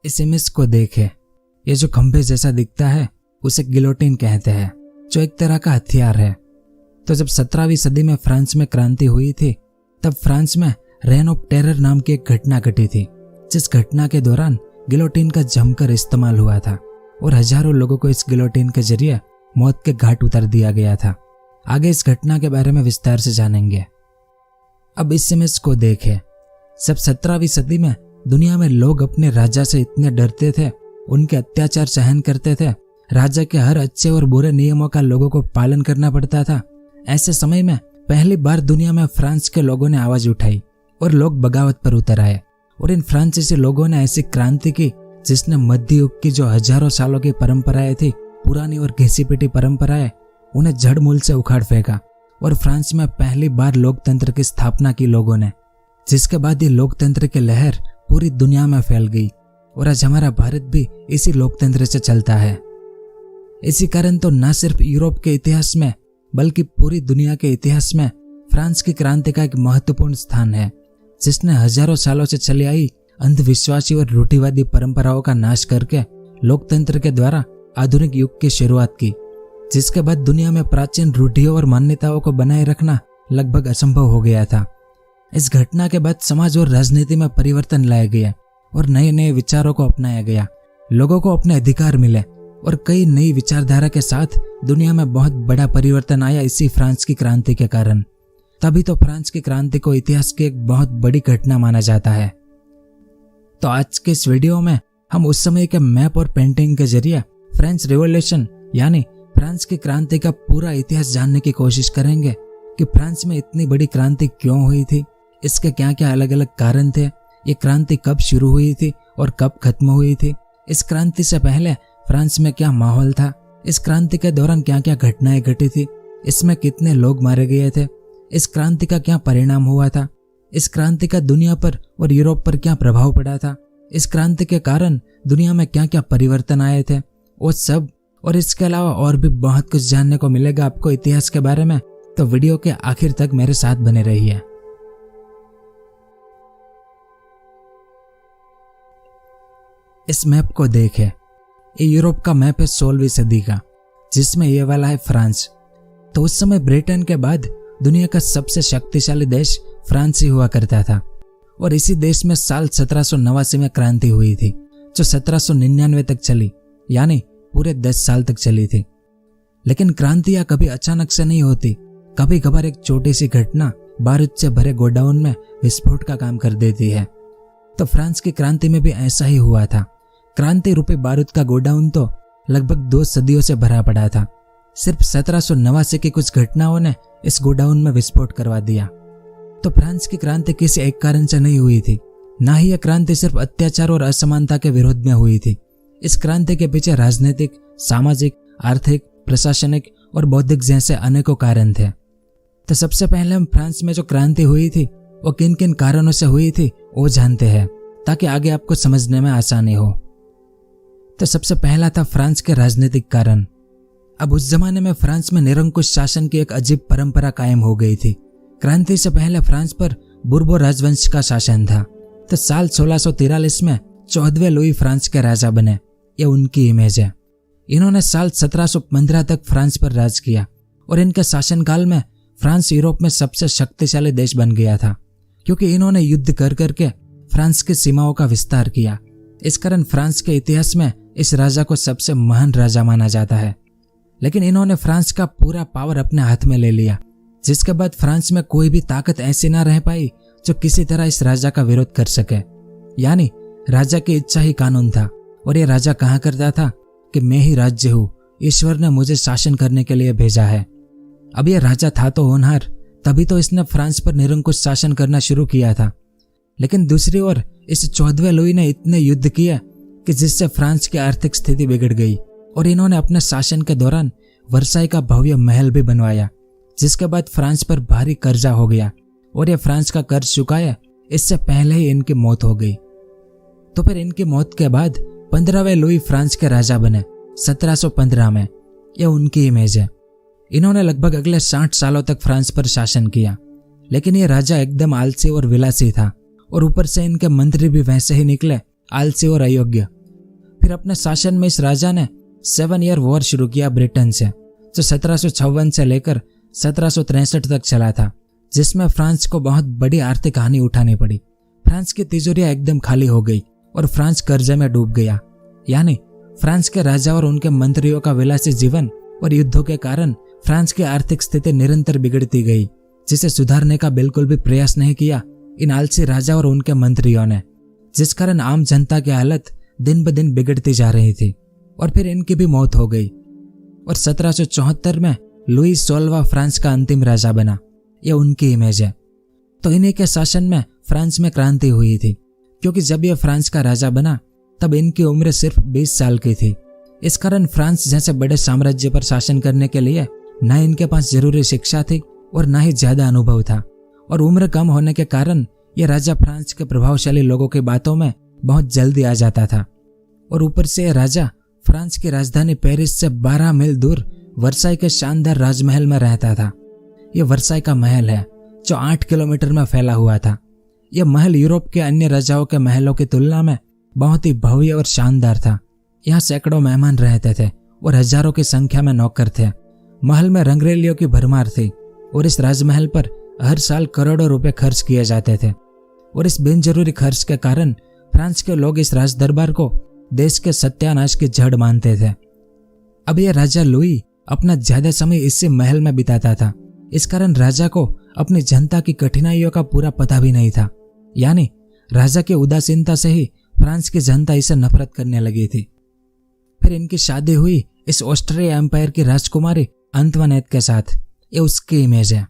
इस इमेज को देखे। ये जो खंभे जैसा दिखता है उसे गिलोटिन कहते हैं, जो एक तरह का हथियार है। तो जब 17वीं सदी में फ्रांस में क्रांति हुई थी, तब फ्रांस में रेन ऑफ टेरर नाम की एक घटना घटी थी, जिस घटना के दौरान गिलोटिन का जमकर इस्तेमाल हुआ था और हजारों लोगों को इस गिलोटिन के जरिए मौत के घाट उतार दिया गया था। आगे इस घटना के बारे में विस्तार से जानेंगे। अब इस इमेज को देखें। जब 17वीं सदी में दुनिया में लोग अपने राजा से इतने डरते थे, उनके अत्याचार सहन करते थे, राजा के हर अच्छे और बुरे नियमों का लोगों को पालन करना पड़ता था। ऐसे समय में पहली बार दुनिया में फ्रांस के लोगों ने आवाज उठाई और लोग बगावत पर उतर आए। और इन फ्रांसीसी लोगों ने ऐसी क्रांति की जिसने मध्य युग की जो हजारों सालों की परंपराएं थी, पुरानी और घिसी पिटी परंपराएं, उन्हें जड़ मूल से उखाड़ फेंका और फ्रांस में पहली बार लोकतंत्र की स्थापना की लोगों ने, जिसके बाद ये लोकतंत्र की लहर पूरी दुनिया में फैल गई। और आज हमारा भारत भी इसी लोकतंत्र से चलता है। इसी कारण तो न सिर्फ यूरोप के इतिहास में बल्कि पूरी दुनिया के इतिहास में फ्रांस की क्रांति का एक महत्वपूर्ण स्थान है, जिसने हजारों सालों से चली आई अंधविश्वासी और रूढ़िवादी परंपराओं का नाश करके लोकतंत्र के द्वारा आधुनिक युग की शुरुआत की, जिसके बाद दुनिया में प्राचीन रूढ़ियों और मान्यताओं को बनाए रखना लगभग असंभव हो गया था। इस घटना के बाद समाज और राजनीति में परिवर्तन लाए गए और नए नए विचारों को अपनाया गया। लोगों को अपने अधिकार मिले और कई नई विचारधारा के साथ दुनिया में बहुत बड़ा परिवर्तन आया इसी फ्रांस की क्रांति के कारण। तभी तो फ्रांस की क्रांति को इतिहास की एक बहुत बड़ी घटना माना जाता है। तो आज के इस वीडियो में हम उस समय के मैप और पेंटिंग के जरिए फ्रेंच रिवॉल्यूशन यानी फ्रांस की क्रांति का पूरा इतिहास जानने की कोशिश करेंगे कि फ्रांस में इतनी बड़ी क्रांति क्यों हुई थी, इसके क्या क्या अलग अलग कारण थे, ये क्रांति कब शुरू हुई थी और कब खत्म हुई थी, इस क्रांति से पहले फ्रांस में क्या माहौल था, इस क्रांति के दौरान क्या क्या घटनाएं घटी थी, इसमें कितने लोग मारे गए थे, इस क्रांति का क्या परिणाम हुआ था, इस क्रांति का दुनिया पर और यूरोप पर क्या प्रभाव पड़ा था, इस क्रांति के कारण दुनिया में क्या क्या परिवर्तन आए थे, वो सब और इसके अलावा और भी बहुत कुछ जानने को मिलेगा आपको इतिहास के बारे में। तो वीडियो के आखिर तक मेरे साथ बने रहिए। इस मैप को देखें। ये यूरोप का मैप है 16वीं सदी का, जिसमें ये वाला है फ्रांस। तो उस समय ब्रिटेन के बाद दुनिया का सबसे शक्तिशाली देश फ्रांस ही हुआ करता था और इसी देश में साल 1789 में क्रांति हुई थी, जो 1799 तक चली, यानी पूरे 10 साल तक चली थी। लेकिन क्रांतियां कभी अचानक से नहीं होती, कभी कभार एक छोटी सी घटना बारूद से भरे गोडाउन में विस्फोट का काम कर देती है। तो फ्रांस की क्रांति में भी ऐसा ही हुआ था। क्रांति रूपी बारूद का गोडाउन तो लगभग 2 सदियों से भरा पड़ा था। सिर्फ 1789 की कुछ घटनाओं ने इस गोडाउन में विस्फोट करवा दिया। तो फ्रांस की क्रांति किसी एक कारण से नहीं हुई थी, ना ही यह क्रांति सिर्फ अत्याचार और असमानता के विरोध में हुई थी। इस क्रांति के पीछे राजनीतिक, सामाजिक, आर्थिक, प्रशासनिक और बौद्धिक जैसे अनेकों कारण थे। तो सबसे पहले हम फ्रांस में जो क्रांति हुई थी वो किन किन कारणों से हुई थी वो जानते हैं, ताकि आगे आपको समझने में आसानी हो। तो सबसे पहला था फ्रांस के राजनीतिक कारण। अब उस जमाने में फ्रांस में निरंकुश शासन की एक अजीब परंपरा कायम हो गई थी। क्रांति से पहले फ्रांस पर बुर्बो राजवंश का शासन था। तो साल 1643 में 14वें लुई फ्रांस के राजा बने। ये उनकी इमेज है। इन्होंने साल 1715 तक फ्रांस पर राज किया और इनके शासनकाल में फ्रांस यूरोप में सबसे शक्तिशाली देश बन गया था, क्योंकि इन्होंने युद्ध कर करके फ्रांस की सीमाओं का विस्तार किया। इस कारण फ्रांस के इतिहास में इस राजा को सबसे महान राजा माना जाता है। लेकिन इन्होंने फ्रांस का पूरा पावर अपने हाथ में ले लिया, जिसके बाद फ्रांस में कोई भी ताकत ऐसी ना रह पाई जो किसी तरह इस राजा का विरोध कर सके। यानी राजा की इच्छा ही कानून था और ये राजा कहा करता था कि मैं ही राज्य हूँ, ईश्वर ने मुझे शासन करने के लिए भेजा है। अब ये राजा था तो होनहार, तभी तो इसने फ्रांस पर निरंकुश शासन करना शुरू किया था। लेकिन दूसरी ओर इस 14वें लुई ने इतने युद्ध किए कि जिससे फ्रांस की आर्थिक स्थिति बिगड़ गई और इन्होंने अपने शासन के दौरान वर्साई का भव्य महल भी बनवाया, जिसके बाद फ्रांस पर भारी कर्जा हो गया और ये फ्रांस का कर्ज चुकाया इससे पहले ही इनकी मौत हो गई। तो फिर इनकी मौत के बाद 15वें लुई फ्रांस के राजा बने 1715 में। यह उनकी इमेज है। इन्होंने लगभग अगले 60 सालों तक फ्रांस पर शासन किया, लेकिन ये राजा एकदम आलसी और विलासी था और ऊपर से इनके मंत्री भी वैसे ही निकले, आलसी और अयोग्य, फिर अपने शासन में इस राजा ने 7 ईयर वॉर शुरू किया ब्रिटेन से, जो 1756 से लेकर 1763 तक चला था, जिसमें फ्रांस को बहुत बड़ी आर्थिक हानि उठानी पड़ी। फ्रांस की तिजोरियां एकदम खाली हो गई और फ्रांस कर्जे में डूब गया। यानी फ्रांस के राजा और उनके मंत्रियों का विलासी जीवन और युद्धों के कारण फ्रांस की आर्थिक स्थिति निरंतर बिगड़ती गई, जिसे सुधारने का बिल्कुल भी प्रयास नहीं किया इन आलसी राजा और उनके मंत्रियों ने, जिस कारण आम जनता की हालत दिन ब दिन बिगड़ती जा रही थी और फिर इनकी भी मौत हो गई। और 1774 में लुई 16वां फ्रांस का अंतिम राजा बना। यह उनकी इमेज है। तो इन्हीं के शासन में फ्रांस में क्रांति हुई थी, क्योंकि जब यह फ्रांस का राजा बना तब इनकी उम्र सिर्फ 20 साल की थी। इस कारण फ्रांस जैसे बड़े साम्राज्य पर शासन करने के लिए न इनके पास जरूरी शिक्षा थी और न ही ज्यादा अनुभव था, और उम्र कम होने के कारण यह राजा फ्रांस के प्रभावशाली लोगों की बातों में बहुत जल्दी आ जाता था। और ऊपर से यह राजा फ्रांस की राजधानी पेरिस से 12 मील दूर वर्साई के शानदार राजमहल में रहता था। यह वर्साई का महल है जो 8 किलोमीटर में फैला हुआ था। यह महल यूरोप के अन्य राजाओं के महलों की तुलना में बहुत ही भव्य और शानदार था। यहाँ सैकड़ों मेहमान रहते थे और हजारों की संख्या में नौकर थे। महल में रंगरेलियों की भरमार थी और इस राजमहल पर हर साल करोड़ों रुपए खर्च किए जाते थे। और इस बिनजरूरी खर्च के कारण फ्रांस के लोग इस राज दरबार को देश के सत्यानाश की जड़ मानते थे। अब यह राजा लुई अपना ज्यादा समय इसी महल में बिताता था। इस कारण राजा को अपनी जनता की कठिनाइयों का पूरा पता भी नहीं था। यानी राजा की उदासीनता से ही फ्रांस की जनता इसे नफरत करने लगी थी। फिर इनकी शादी हुई इस ऑस्ट्रिया एम्पायर की राजकुमारी अंतवानेट के साथ। ये उसकी इमेज है।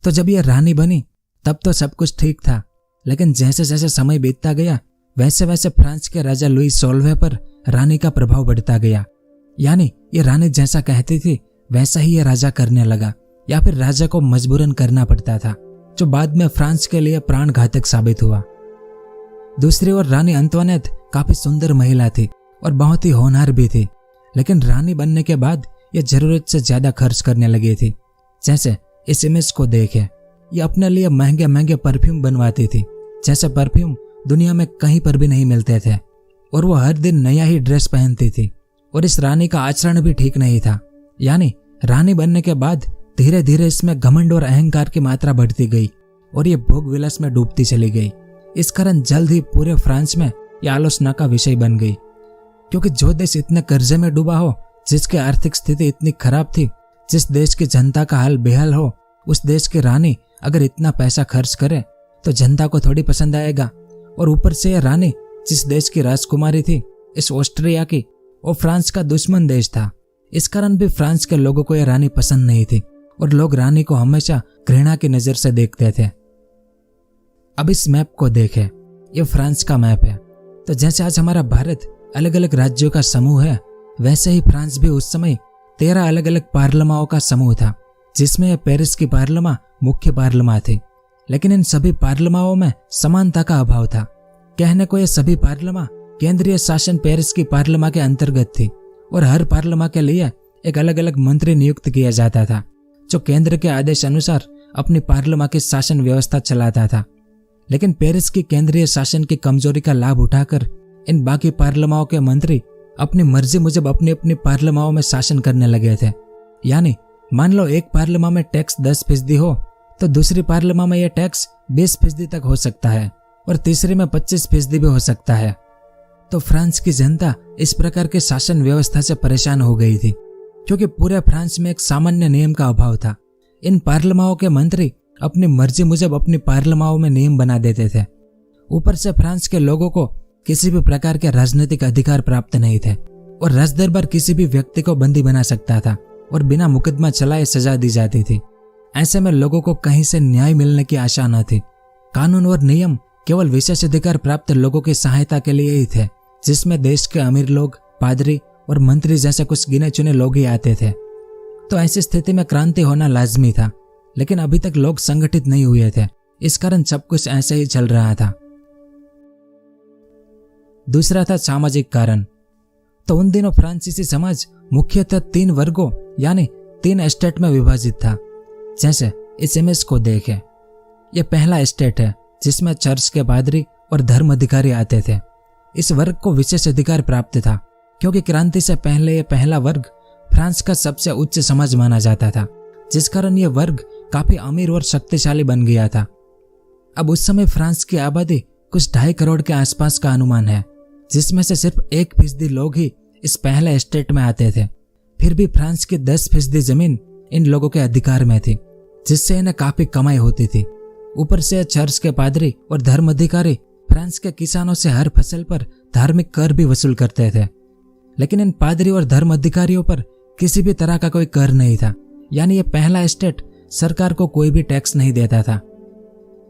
तो जब यह रानी बनी तब तो सब कुछ ठीक था, लेकिन जैसे जैसे समय बीतता गया वैसे वैसे फ्रांस के राजा लुई 16वें पर रानी का प्रभाव बढ़ता गया। यानी ये रानी जैसा कहती थी वैसा ही ये राजा करने लगा, या फिर राजा को मजबूरन करना पड़ता था, जो बाद में फ्रांस के लिए प्राण घातक साबित हुआ। दूसरी ओर रानी अंतवानेट काफी सुंदर महिला थी और बहुत ही होनहार भी थी, लेकिन रानी बनने के बाद यह जरूरत से ज्यादा खर्च करने लगी थी। जैसे इस इमेज को देखे, ये अपने लिए महंगे महंगे परफ्यूम बनवाती थी, जैसे परफ्यूम दुनिया में कहीं पर भी नहीं मिलते थे, और वो हर दिन नया ही ड्रेस पहनती थी। और इस रानी का आचरण भी ठीक नहीं था। यानी रानी बनने के बाद धीरे धीरे इसमें घमंड और अहंकार की मात्रा बढ़ती गई और ये भोग विलास में डूबती चली गई। इस कारण जल्द ही पूरे फ्रांस में यह आलोचना का विषय बन गई, क्योंकि जो देश इतने कर्जे में डूबा हो, जिसकी आर्थिक स्थिति इतनी खराब थी, जिस देश की जनता का हाल बेहाल हो, उस देश की रानी अगर इतना पैसा खर्च करे तो जनता को थोड़ी पसंद आएगा। और ऊपर से यह रानी जिस देश की राजकुमारी थी, इस ऑस्ट्रिया की, वो फ्रांस का दुश्मन देश था। इस कारण भी फ्रांस के लोगों को यह रानी पसंद नहीं थी और लोग रानी को हमेशा घृणा की नजर से देखते थे। अब इस मैप को देखें, ये फ्रांस का मैप है। तो जैसे आज हमारा भारत अलग अलग राज्यों का समूह है, वैसे ही फ्रांस भी उस समय 13 अलग अलग पार्लिमाओं का समूह था, जिसमें यह पेरिस की पार्लिमा मुख्य पार्लिमा थी। लेकिन इन सभी पार्लिमाओं में समानता का अभाव था। कहने को यह सभी पार्लिमा केंद्रीय शासन पेरिस की पार्लिमा के अंतर्गत थी और हर पार्लिमा के लिए एक अलग अलग मंत्री नियुक्त किया जाता था, जो केंद्र के आदेश अनुसार अपनी पार्लिमा की शासन व्यवस्था चलाता था। लेकिन पेरिस की केंद्रीय शासन की कमजोरी का लाभ उठाकर इन बाकी पार्लिमाओं के मंत्री अपनी मर्जी मुजब अपनी अपनी पार्लिमाओं में शासन करने लगे थे। यानी मान लो एक पार्लिमा में टैक्स 10% हो तो दूसरी पार्लिमा में यह टैक्स 20% तक हो सकता है और तीसरी में 25% भी हो सकता है। तो फ्रांस की जनता इस प्रकार के शासन व्यवस्था से परेशान हो गई थी, क्योंकि पूरे फ्रांस में एक सामान्य नियम का अभाव था। इन पार्लिमाओं के मंत्री अपनी मर्जी मुजब अपनी पार्लिमाओं में नियम बना देते थे। ऊपर से फ्रांस के लोगों को किसी भी प्रकार के राजनीतिक अधिकार प्राप्त नहीं थे और राजदरबार किसी भी व्यक्ति को बंदी बना सकता था और बिना मुकदमा चलाए सजा दी जाती थी। ऐसे में लोगों को कहीं से न्याय मिलने की आशा न थी। कानून और नियम केवल विशेष अधिकार प्राप्त लोगों की सहायता के लिए ही थे, जिसमें देश के अमीर लोग, पादरी और मंत्री जैसे कुछ गिने चुने लोग ही आते थे। तो ऐसी स्थिति में क्रांति होना लाजमी था, लेकिन अभी तक लोग संगठित नहीं हुए थे। इस कारण सब कुछ ऐसे ही चल रहा था। दूसरा था सामाजिक कारण। तो उन दिनों फ्रांसीसी समाज मुख्यतः 3 वर्गों यानी 3 एस्टेट में विभाजित था। जैसे इस इमेज को देखें, यह पहला एस्टेट है जिसमें चर्च के पादरी और धर्म अधिकारी आते थे। इस वर्ग को विशेष अधिकार प्राप्त था, क्योंकि क्रांति से पहले यह पहला वर्ग फ्रांस का सबसे उच्च समाज माना जाता था, जिस कारण यह वर्ग काफी अमीर और शक्तिशाली बन गया था। अब उस समय फ्रांस की आबादी कुछ 2.5 करोड़ के आसपास का अनुमान है, जिसमें से सिर्फ 1% लोग ही इस पहले एस्टेट में आते थे। फिर भी फ्रांस की 10% जमीन इन लोगों के अधिकार में थी, जिससे इन्हें काफी कमाई होती थी। ऊपर से चर्च के पादरी और धर्म अधिकारी फ्रांस के किसानों से हर फसल पर धार्मिक कर भी वसूल करते थे, लेकिन इन पादरी और धर्म अधिकारियों पर किसी भी तरह का कोई कर नहीं था, यानी यह पहला एस्टेट सरकार को कोई भी टैक्स नहीं देता था।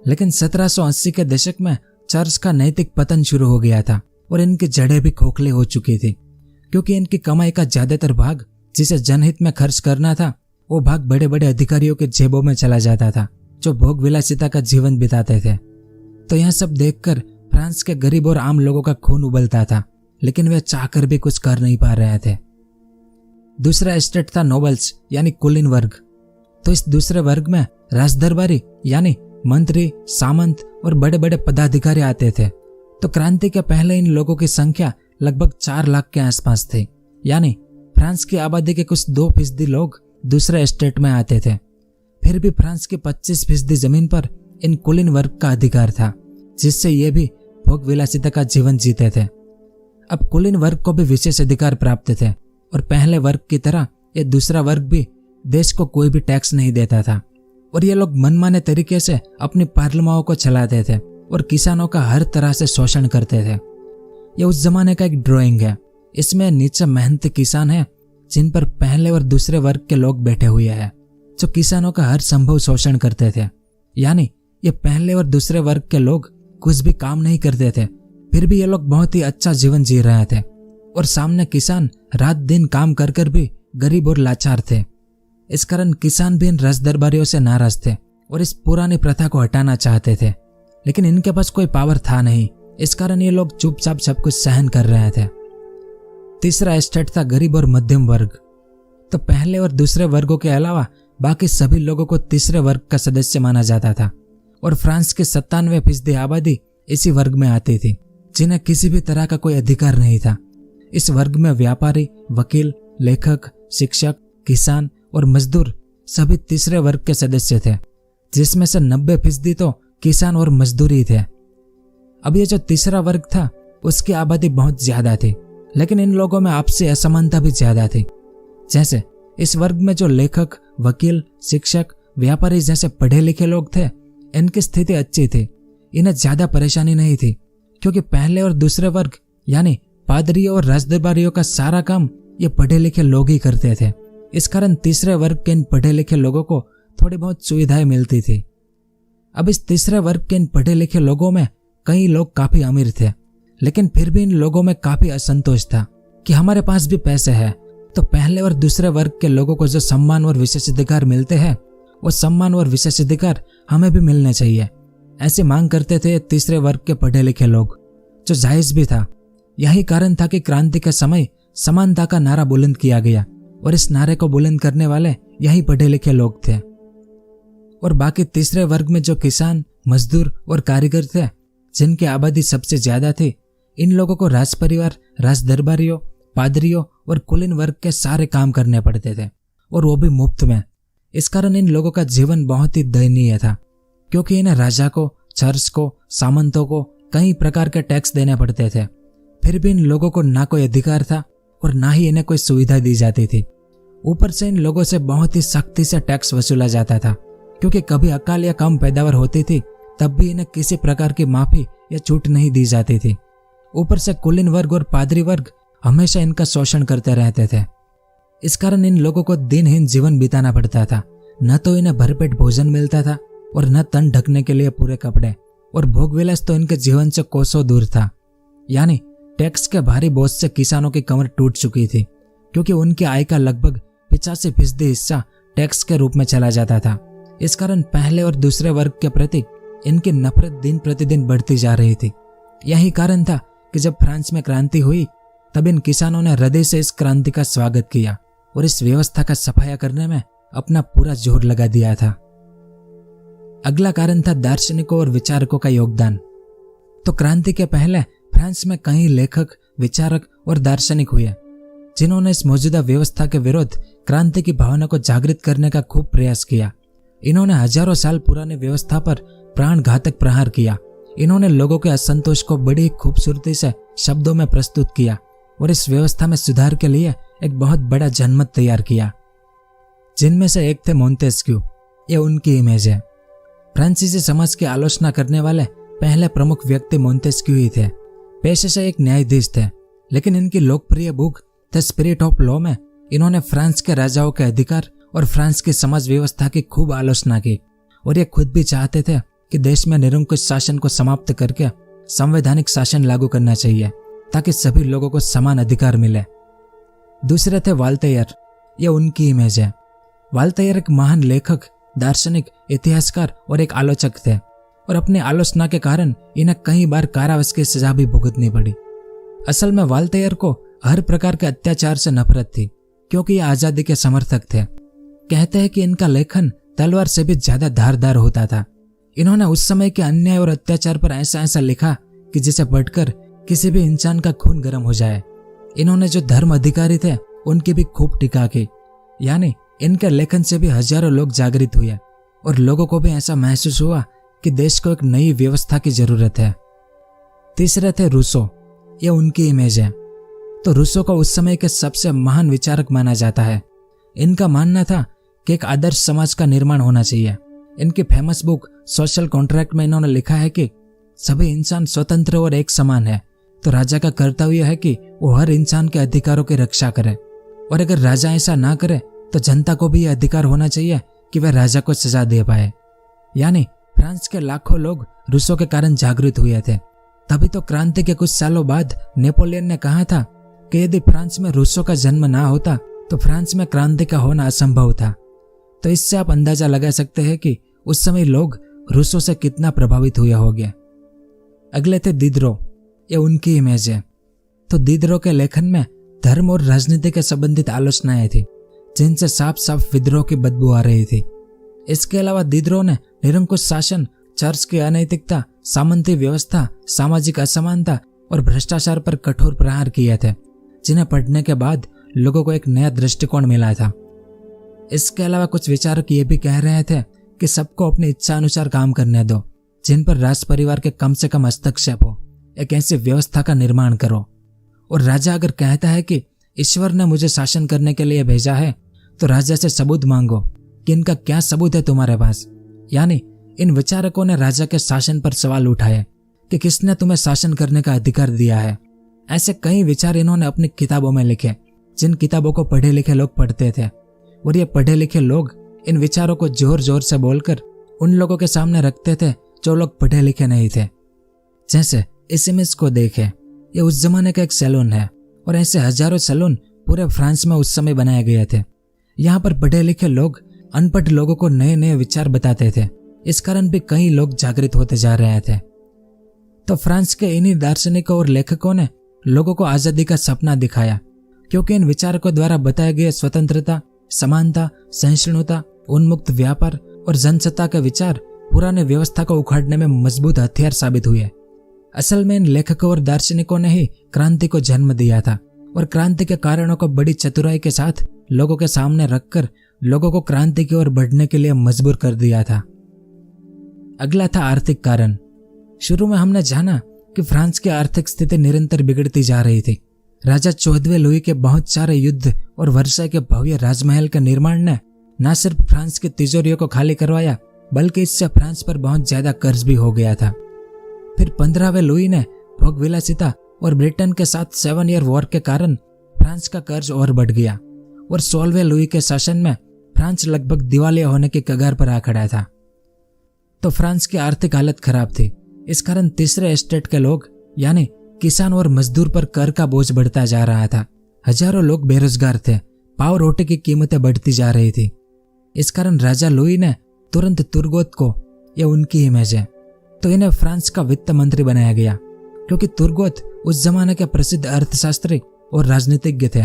लेकिन 1780 के दशक में चर्च का नैतिक पतन शुरू हो गया था और इनकी जड़ें भी खोखली हो चुकी थी, क्योंकि इनकी कमाई का ज्यादातर भाग जिसे जनहित में खर्च करना था, वो भाग बड़े बड़े अधिकारियों के जेबों में चला जाता था, जो भोग विलासिता का जीवन बिताते थे। तो यह सब देखकर फ्रांस के गरीब और आम लोगों का खून उबलता था, लेकिन वे चाहकर भी कुछ कर नहीं पा रहे थे। दूसरा एस्टेट था नोबल्स यानी कुलीन वर्ग। तो इस दूसरे वर्ग में राजदरबारी यानी मंत्री, सामंत और बड़े बड़े पदाधिकारी आते थे। तो क्रांति के पहले इन लोगों की संख्या लगभग 4 लाख के आसपास थी, यानी फ्रांस की आबादी के कुछ 2% लोग दूसरे एस्टेट में आते थे। फिर भी फ्रांस की 25% जमीन पर इन कुलीन वर्ग का अधिकार था, जिससे ये भी भोग विलासिता का जीवन जीते थे। अब कुलीन वर्ग को भी विशेष अधिकार प्राप्त थे और पहले वर्ग की तरह ये दूसरा वर्ग भी देश को कोई भी टैक्स नहीं देता था, और ये लोग मनमाने तरीके से अपनी पार्लिमाओं को चलाते थे और किसानों का हर तरह से शोषण करते थे। ये उस जमाने का एक ड्राइंग है। इसमें नीचे मेहनती किसान है, जिन पर पहले और दूसरे वर्ग के लोग बैठे हुए हैं, जो किसानों का हर संभव शोषण करते थे। यानी ये पहले और दूसरे वर्ग के लोग कुछ भी काम नहीं करते थे, फिर भी ये लोग बहुत ही अच्छा जीवन जी रहे थे, और सामने किसान रात दिन काम कर कर भी गरीब और लाचार थे। इस कारण किसान भी इन राजदरबारियों से नाराज थे और इस पुरानी प्रथा को हटाना चाहते थे, लेकिन इनके पास कोई पावर था नहीं। इस कारण ये लोग चुपचाप सब कुछ सहन कर रहे थे। तीसरा एस्टेट था गरीब और मध्यम वर्ग। तो पहले और दूसरे वर्गों के अलावा बाकी सभी लोगों को तीसरे वर्ग का सदस्य माना जाता था, और फ्रांस की 97% आबादी इसी वर्ग में आती थी, जिन्हें किसी भी तरह का कोई अधिकार नहीं था। इस वर्ग में व्यापारी, वकील, लेखक, शिक्षक, किसान और मजदूर सभी तीसरे वर्ग के सदस्य थे, जिसमें से 90% तो किसान और मजदूर ही थे। अब ये जो तीसरा वर्ग था उसकी आबादी बहुत ज्यादा थी, लेकिन इन लोगों में आपसी असमानता भी ज्यादा थी। जैसे इस वर्ग में जो लेखक, वकील, शिक्षक, व्यापारी जैसे पढ़े लिखे लोग थे, इनकी स्थिति अच्छी थी, इन्हें ज्यादा परेशानी नहीं थी, क्योंकि पहले और दूसरे वर्ग यानी पादरियों और राजदरबारियों का सारा काम ये पढ़े लिखे लोग ही करते थे। इस कारण तीसरे वर्ग के इन पढ़े लिखे लोगों को थोड़ी बहुत सुविधाएं मिलती थी। अब इस तीसरे वर्ग के इन पढ़े लिखे लोगों में कई लोग काफी अमीर थे, लेकिन फिर भी इन लोगों में काफी असंतोष था कि हमारे पास भी पैसे हैं, तो पहले और दूसरे वर्ग के लोगों को जो सम्मान और विशेषाधिकार मिलते हैं, वो सम्मान और विशेषाधिकार हमें भी मिलने चाहिए। ऐसी मांग करते थे तीसरे वर्ग के पढ़े लिखे लोग, जो जायज भी था। यही कारण था कि क्रांति के समय समानता का नारा बुलंद किया गया, और इस नारे को बुलंद करने वाले यही पढ़े लिखे लोग थे। और बाकी तीसरे वर्ग में जो किसान, मजदूर और कारीगर थे, जिनकी आबादी सबसे ज्यादा थी, इन लोगों को राज परिवार, राजदरबारियों, पादरियों और कुलीन वर्ग के सारे काम करने पड़ते थे, और वो भी मुफ्त में। इस कारण इन लोगों का जीवन बहुत ही दयनीय था, क्योंकि इन्हें राजा को, चर्च को, सामंतों को कई प्रकार के टैक्स देने पड़ते थे। फिर भी इन लोगों को ना कोई अधिकार था और ना ही इन्हें कोई सुविधा दी जाती थी। ऊपर से इन लोगों से बहुत ही सख्ती से टैक्स वसूला जाता था, क्योंकि कभी अकाल या कम पैदावार होती थी, तब भी इन्हें किसी प्रकार की माफी या छूट नहीं दी जाती थी। ऊपर से कुलीन वर्ग और पादरी वर्ग हमेशा इनका शोषण करते रहते थे। इस कारण इन लोगों को दिनहीन जीवन बिताना पड़ता था। न तो इन्हें भरपेट भोजन मिलता था और न तन ढकने के लिए पूरे कपड़े, और भोग विलास तो इनके जीवन से कोसों दूर था। यानी टैक्स के भारी बोझ से किसानों की कमर टूट चुकी थी, क्योंकि उनकी आय का लगभग 85% हिस्सा टैक्स के रूप में चला जाता था। इस कारण पहले और दूसरे वर्ग के प्रति इनकी नफरत दिन प्रतिदिन बढ़ती जा रही थी। यही कारण था कि जब फ्रांस में क्रांति हुई, तब इन किसानों ने हृदय से इस क्रांति का स्वागत किया और इस व्यवस्था का सफाया करने में अपना पूरा जोर लगा दिया था। अगला कारण था दार्शनिकों और विचारकों का योगदान। तो क्रांति के पहले फ्रांस में कई लेखक, विचारक और दार्शनिक हुए जिन्होंने इस मौजूदा व्यवस्था के विरुद्ध क्रांति की भावना को जागृत करने का खूब प्रयास किया। इन्होंने हजारों साल पुरानी व्यवस्था पर प्राणघातक प्रहार किया। इन्होंने लोगों के असंतोष को बड़ी खूबसूरती से शब्दों में प्रस्तुत किया और इस व्यवस्था में सुधार के लिए एक बहुत बड़ा जनमत तैयार किया, जिनमें से एक थे मोंतेस्क्यू। ये उनकी इमेज है। फ्रांसीसी समाज की आलोचना करने वाले पहले प्रमुख व्यक्ति मोंतेस्क्यू ही थे। पेशे से एक न्यायाधीश थे, लेकिन इनकी लोकप्रिय book the spirit of law में इन्होंने फ्रांस के राजाओं के अधिकार और फ्रांस की समाज व्यवस्था की खूब आलोचना की और ये खुद भी चाहते थे कि देश में निरंकुश शासन को समाप्त करके संवैधानिक शासन लागू करना चाहिए ताकि सभी लोगों को समान अधिकार मिले। दूसरे थे वाल्तेयर। ये उनकी इमेज है। वाल्तेयर एक महान लेखक, दार्शनिक, इतिहासकार और एक आलोचक थे और अपनी आलोचना के कारण इन्हें कई बार कारावास की सजा भी भुगतनी पड़ी। असल में वाल्तेयर को हर प्रकार के अत्याचार से नफरत थी क्योंकि ये आजादी के समर्थक थे। कहते हैं कि इनका लेखन तलवार से भी ज्यादा धारदार होता था। इन्होंने उस समय के अन्याय और अत्याचार पर ऐसा ऐसा लिखा कि जिसे पढ़कर किसी भी इंसान का खून गर्म हो जाए। इन्होंने जो धर्म अधिकारी थे उनकी भी खूब टीका की, यानी इनके लेखन से भी हजारों लोग जागृत हुए और लोगों को भी ऐसा महसूस हुआ कि देश को एक नई व्यवस्था की जरूरत है। तीसरे थे रूसो। ये उनकी इमेज है। तो रूसो को उस समय के सबसे महान विचारक माना जाता है। इनका मानना था कि एक आदर्श समाज का निर्माण होना चाहिए। इनकी फेमस बुक सोशल कॉन्ट्रैक्ट में इन्होंने लिखा है कि सभी इंसान स्वतंत्र और एक समान है, तो राजा का कर्तव्य है कि वो हर इंसान के अधिकारों की रक्षा करे, और अगर राजा ऐसा ना करे तो जनता को भी यह अधिकार होना चाहिए कि वह राजा को सजा दे पाए। यानी फ्रांस के लाखों लोग रूसो के कारण जागृत हुए थे। तभी तो क्रांति के कुछ सालों बाद नेपोलियन ने कहा था कि यदि फ्रांस में रूसो का जन्म ना होता तो फ्रांस में क्रांति का होना असंभव था। तो इससे आप अंदाजा लगा सकते हैं कि उस समय लोग रूसो से कितना प्रभावित हुए होंगे। अगले थे दिदरो। ये उनकी इमेज है। तो दिदरो के लेखन में धर्म और राजनीति के संबंधित आलोचनाएं थी जिनसे साफ साफ विद्रोह की बदबू आ रही थी। इसके अलावा दिदरो ने निरंकुश शासन, चर्च की अनैतिकता, सामंती व्यवस्था, सामाजिक असमानता और भ्रष्टाचार पर कठोर प्रहार किए थे, जिन्हें पढ़ने के बाद लोगों को एक नया दृष्टिकोण मिला था। इसके अलावा कुछ विचारक ये भी कह रहे थे कि सबको अपनी इच्छा अनुसार काम करने दो, जिन पर राज परिवार के कम से कम हस्तक्षेप हो। एक ऐसी व्यवस्था का निर्माण करो, और राजा अगर कहता है कि ईश्वर ने मुझे शासन करने के लिए भेजा है तो राजा से सबूत मांगो कि इनका क्या सबूत है तुम्हारे पास। यानी इन विचारकों ने राजा के शासन पर सवाल उठाए कि किसने तुम्हें शासन करने का अधिकार दिया है। ऐसे कई विचार इन्होंने अपनी किताबों में लिखे, जिन किताबों को पढ़े लिखे लोग पढ़ते थे, और ये पढ़े लिखे लोग इन विचारों को जोर जोर से बोलकर उन लोगों के सामने रखते थे जो लोग पढ़े लिखे नहीं थे। जैसे इस इमेज को देखे, ये उस जमाने का एक सैलून है और ऐसे हजारों सैलून पूरे फ्रांस में उस समय बनाए गए थे। यहाँ पर पढ़े लिखे लोग अनपढ़ लोगों को नए नए विचार बताते थे। इस कारण भी कई लोग जागृत होते जा रहे थे। तो फ्रांस के इन्हीं दार्शनिकों और लेखकों ने लोगों को आजादी का सपना दिखाया, क्योंकि इन विचारकों द्वारा बताए गए स्वतंत्रता, समानता, सहिष्णुता, उन्मुक्त व्यापार और जनसत्ता के विचार पुराने व्यवस्था को उखाड़ने में मजबूत हथियार साबित हुए। असल में इन लेखकों और दार्शनिकों ने ही क्रांति को जन्म दिया था और क्रांति के कारणों को बड़ी चतुराई के साथ लोगों के सामने रखकर लोगों को क्रांति की ओर बढ़ने के लिए मजबूर कर दिया था। अगला था आर्थिक कारण। शुरू में हमने जाना कि फ्रांस की आर्थिक स्थिति निरंतर बिगड़ती जा रही थी। राजा 14वें लुई के बहुत सारे युद्ध और वर्षा के भव्य राजमहल के निर्माण ने न सिर्फ फ्रांस की तिजोरियों को खाली करवाया, बल्कि इससे फ्रांस पर बहुत ज्यादा कर्ज भी हो गया था। फिर 15वें लुई ने भोगविलासिता और ब्रिटेन के साथ 7 ईयर वॉर के कारण फ्रांस का कर्ज और बढ़ गया, और 16वें लुई के शासन में फ्रांस लगभग दिवालिया होने की कगार पर आ खड़ा था। तो फ्रांस की आर्थिक हालत खराब थी। इस कारण तीसरे एस्टेट के लोग यानी किसान और मजदूर पर कर का बोझ बढ़ता जा रहा था। हजारों लोग बेरोजगार थे। पाव रोटी की कीमतें बढ़ती जा रही थी। इस कारण राजा लुई ने तुरंत तुर्गोत को, यह उनकी इमेज है, तो इन्हें फ्रांस का वित्त मंत्री बनाया गया, क्योंकि तुर्गोत उस जमाने के प्रसिद्ध अर्थशास्त्री और राजनीतिज्ञ थे।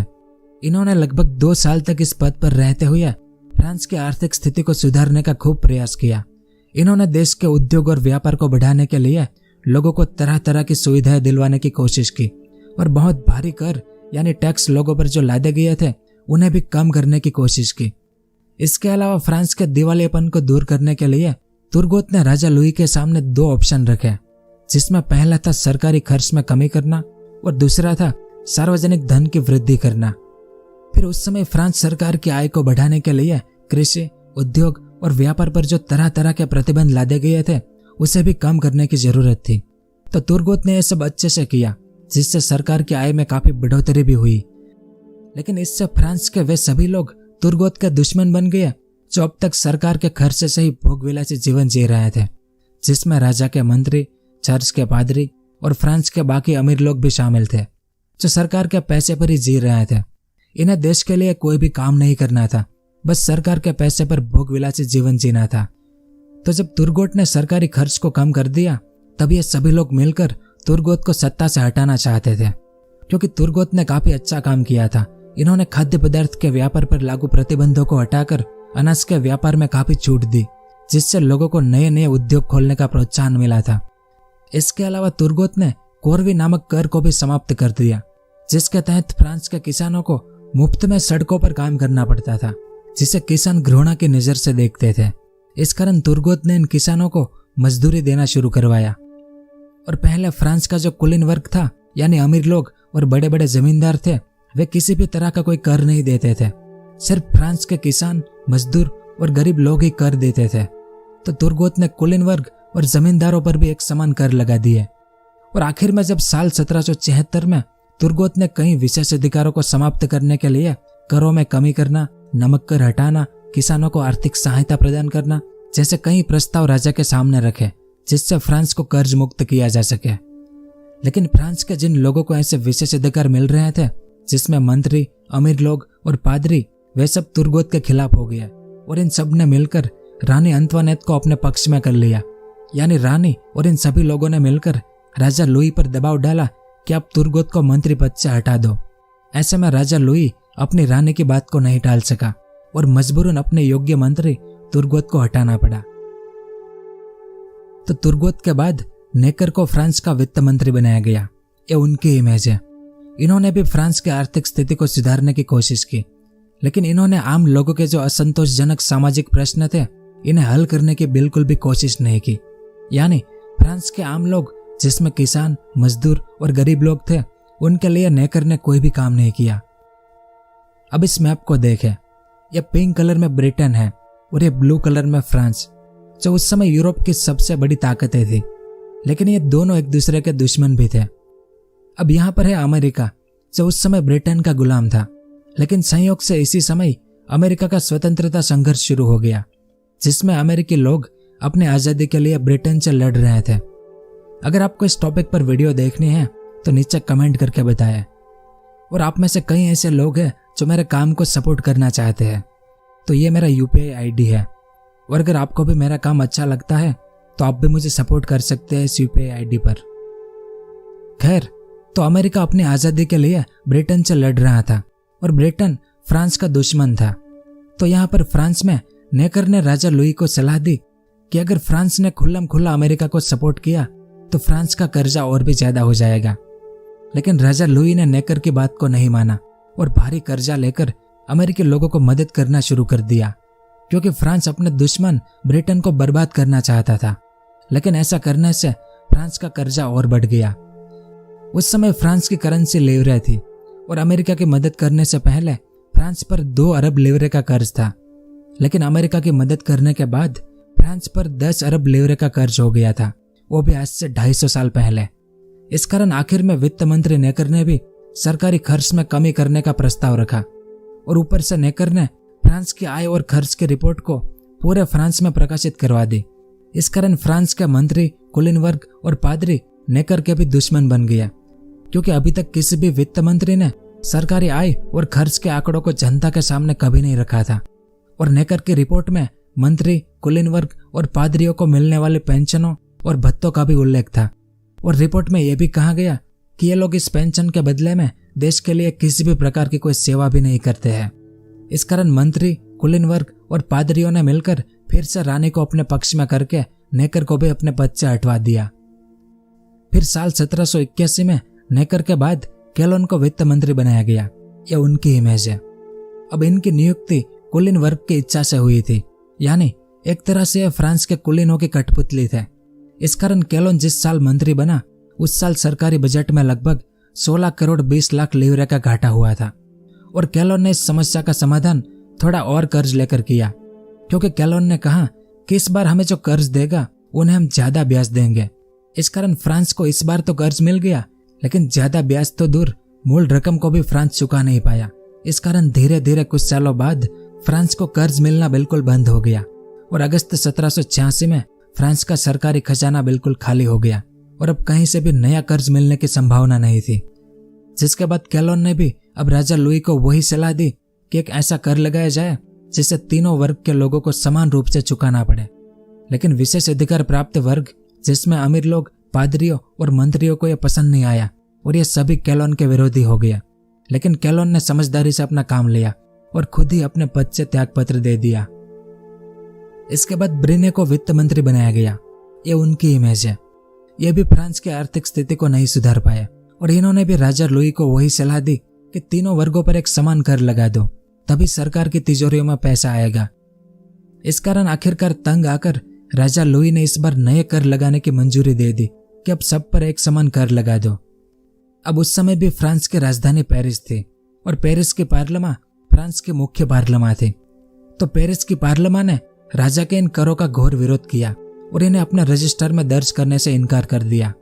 इन्होंने लगभग 2 साल तक इस पद पर रहते हुए फ्रांस की आर्थिक स्थिति को सुधारने का खूब प्रयास किया। इन्होंने देश के उद्योग और व्यापार को बढ़ाने के लिए लोगों को तरह तरह की सुविधाएं दिलवाने की कोशिश की और बहुत भारी कर यानी टैक्स लोगों पर जो लादे गए थे उन्हें भी कम करने की कोशिश की। इसके अलावा फ्रांस के दिवालियेपन को दूर करने के लिए तुर्गोत ने राजा लुई के सामने 2 ऑप्शन रखे, जिसमें पहला था सरकारी खर्च में कमी करना और दूसरा था सार्वजनिक धन की वृद्धि करना। फिर उस समय फ्रांस सरकार की आय को बढ़ाने के लिए कृषि, उद्योग और व्यापार पर जो तरह तरह के प्रतिबंध लादे गए थे उसे भी कम करने की जरूरत थी। तो तुर्गोत ने यह सब अच्छे से किया, जिससे सरकार की आय में काफी बढ़ोतरी भी हुई। लेकिन इससे फ्रांस के वे सभी लोग तुर्गोत के दुश्मन बन गए जो अब तक सरकार के खर्चे से ही भोगविलासी जीवन जी रहे थे, जिसमें राजा के मंत्री, चर्च के पादरी और फ्रांस के बाकी अमीर लोग भी शामिल थे, जो सरकार के पैसे पर ही जी रहे थे। इन्हें देश के लिए कोई भी काम नहीं करना था, बस सरकार के पैसे पर भोगविलासी जीवन जीना था। तो जब तुर्गोत ने सरकारी खर्च को कम कर दिया, तब ये सभी लोग मिलकर तुर्गोत को सत्ता से हटाना चाहते थे, क्योंकि तुर्गोत ने काफी अच्छा काम किया था। इन्होंने खाद्य पदार्थ के व्यापार पर लागू प्रतिबंधों को हटाकर अनाज के व्यापार में काफी छूट दी, जिससे लोगों को नए नए उद्योग खोलने का प्रोत्साहन मिला था। इसके अलावा तुर्गोत ने कोरवी नामक कर को भी समाप्त कर दिया, जिसके तहत फ्रांस के किसानों को मुफ्त में सड़कों पर काम करना पड़ता था, जिसे किसान घृणा की नजर से देखते थे। इस कारण तुर्गोत ने इन किसानों को मजदूरी देना शुरू करवाया। और पहले फ्रांस का जो कुलीन वर्ग था, यानी अमीर लोग और बड़े बड़े जमींदार थे, वे किसी भी तरह का कोई कर नहीं देते थे। सिर्फ फ्रांस के किसान, मजदूर और गरीब लोग ही कर देते थे। तो तुर्गोत ने कुलीन वर्ग और जमींदारों पर भी एक समान कर लगा दिए। और आखिर में जब साल 1776 में तुर्गोत ने कई विशेष अधिकारों को समाप्त करने के लिए करों में कमी करना, नमक कर हटाना, किसानों को आर्थिक सहायता प्रदान करना जैसे कई प्रस्ताव राजा के सामने रखे, जिससे फ्रांस को कर्ज मुक्त किया जा सके। लेकिन फ्रांस के जिन लोगों को ऐसे विशेष अधिकार मिल रहे थे, जिसमें मंत्री, अमीर लोग और पादरी, वे सब तुर्गोत के खिलाफ हो गए और इन सब ने मिलकर रानी अंतवानेत को अपने पक्ष में कर लिया। यानी रानी और इन सभी लोगों ने मिलकर राजा लुई पर दबाव डाला कि आप तुर्गोत को मंत्री पद से हटा दो। ऐसे में राजा लुई अपनी रानी की बात को नहीं टाल सका और मजबूरन अपने योग्य मंत्री तुर्गोत को हटाना पड़ा। तो तुर्गोत के बाद नेकर को फ्रांस का वित्त मंत्री बनाया गया। ये उनकी इमेज है। इन्होंने भी फ्रांस की आर्थिक स्थिति को सुधारने की कोशिश की, लेकिन इन्होंने आम लोगों के जो असंतोषजनक सामाजिक प्रश्न थे, इन्हें हल करने की बिल्कुल भी कोशिश नहीं की। यानी फ्रांस के आम लोग, जिसमें किसान, मजदूर और गरीब लोग थे, उनके लिए नेकर ने कोई भी काम नहीं किया। अब इस मैप को देखें। यह पिंक कलर में ब्रिटेन है और ये ब्लू कलर में फ्रांस, जो उस समय यूरोप की सबसे बड़ी ताकतें थी। लेकिन ये दोनों एक दूसरे के दुश्मन भी थे। अब यहाँ पर है अमेरिका, जो उस समय ब्रिटेन का गुलाम था। लेकिन संयोग से इसी समय अमेरिका का स्वतंत्रता संघर्ष शुरू हो गया, जिसमें अमेरिकी लोग अपने आजादी के लिए ब्रिटेन से लड़ रहे थे। अगर आपको इस टॉपिक पर वीडियो देखनी है तो नीचे कमेंट करके बताएं। और आप में से कई ऐसे लोग हैं जो मेरे काम को सपोर्ट करना चाहते हैं, तो ये मेरा UPI ID है। और अगर आपको भी मेरा काम अच्छा लगता है तो आप भी मुझे सपोर्ट कर सकते हैं इस UPI ID पर। खैर, तो अमेरिका अपनी आजादी के लिए ब्रिटेन से लड़ रहा था और ब्रिटेन फ्रांस का दुश्मन था। तो यहाँ पर फ्रांस में नेकर ने राजा लुई को सलाह दी कि अगर फ्रांस ने खुल्लम खुल्ला अमेरिका को सपोर्ट किया तो फ्रांस का कर्जा और भी ज्यादा हो जाएगा। लेकिन राजा लुई ने नेकर की बात को नहीं माना और भारी कर्जा लेकर अमेरिकी लोगों को मदद करना शुरू कर दिया, क्योंकि फ्रांस अपने दुश्मन ब्रिटेन को बर्बाद करना चाहता था। लेकिन ऐसा करने से फ्रांस का कर्जा और बढ़ गया। उस समय फ्रांस की करेंसी लिवरे थी और अमेरिका की मदद करने से पहले फ्रांस पर 2 अरब लिवरे का कर्ज था। लेकिन अमेरिका की मदद करने के बाद फ्रांस पर 10 अरब लिवरे का कर्ज हो गया था, वो भी आज से 250 साल पहले। इस कारण आखिर में वित्त मंत्री नेकर ने भी सरकारी खर्च में कमी करने का प्रस्ताव रखा और ऊपर से नेकर ने फ्रांस की आय और खर्च की रिपोर्ट को पूरे फ्रांस में प्रकाशित करवा दी। इस कारण फ्रांस के मंत्री, कुलीन वर्ग और पादरी नेकर के भी दुश्मन बन गया, क्योंकि अभी तक किसी भी वित्त मंत्री ने सरकारी आय और खर्च के आंकड़ों को जनता के सामने कभी नहीं रखा था। और नेकर की रिपोर्ट में मंत्री, कुलीन वर्ग और पादरियों को मिलने वाले पेंशनों और भत्तों का भी उल्लेख था। और रिपोर्ट में यह भी कहा गया कि ये लोग इस पेंशन के बदले में देश के लिए किसी भी प्रकार की कोई सेवा भी नहीं करते हैं। इस कारण मंत्री, कुलीन वर्ग और पादरियों ने मिलकर फिर से रानी को अपने पक्ष में करके नेकर को भी अपने पद से हटवा दिया। फिर साल 1781 में नेकर के बाद कैलोन को वित्त मंत्री बनाया गया। यह उनकी इमेज है। अब इनकी नियुक्ति कुलीन वर्ग की इच्छा से हुई थी, यानी एक तरह से यह फ्रांस के कुलीनों की कठपुतली थे। इस कारण कैलोन जिस साल मंत्री बना उस साल सरकारी बजट में लगभग 16 करोड़ 20 लाख लीवरे का घाटा हुआ था। और कैलोन ने इस समस्या का समाधान थोड़ा और कर्ज लेकर किया, क्योंकि कैलोन ने कहा कि इस बार हमें जो कर्ज देगा उन्हें हम ज्यादा ब्याज देंगे। इस कारण फ्रांस को इस बार तो कर्ज मिल गया, लेकिन ज्यादा ब्याज तो दूर, मूल रकम को भी फ्रांस चुका नहीं पाया। इस कारण धीरे धीरे कुछ सालों बाद फ्रांस को कर्ज मिलना बिल्कुल बंद हो गया और अगस्त 1786 में फ्रांस का सरकारी खजाना बिल्कुल खाली हो गया और अब कहीं से भी नया कर्ज मिलने की संभावना नहीं थी। जिसके बाद कैलोन ने भी अब राजा लुई को वही सलाह दी कि एक ऐसा कर लगाया जाए जिसे तीनों वर्ग के लोगों को समान रूप से चुकाना पड़े। लेकिन विशेष अधिकार प्राप्त वर्ग, जिसमें अमीर लोग, पादरियों और मंत्रियों को यह पसंद नहीं आया और ये सभी कैलोन के विरोधी हो गया। लेकिन कैलोन ने समझदारी से अपना काम लिया और खुद ही अपने पद से त्यागपत्र दे दिया। इसके बाद ब्रेने को वित्त मंत्री बनाया गया। ये उनकी इमेज है। ये भी फ्रांस की आर्थिक स्थिति को नहीं सुधार पाए और इन्होंने भी राजा लुई को वही सलाह दी कि तीनों वर्गों पर एक समान कर लगा दो, तभी सरकार की तिजोरियों में पैसा आएगा। इस कारण आखिरकार तंग आकर राजा लुई ने इस बार नए कर लगाने की मंजूरी दे दी कि अब सब पर एक समान कर लगा दो। अब उस समय भी फ्रांस की राजधानी पेरिस थी और पेरिस की पार्लियामेंट फ्रांस की मुख्य पार्लियामेंट थी। तो पेरिस की पार्लियामेंट ने राजा के इन करों का घोर विरोध किया और इन्हें अपने रजिस्टर में दर्ज करने से इनकार कर दिया।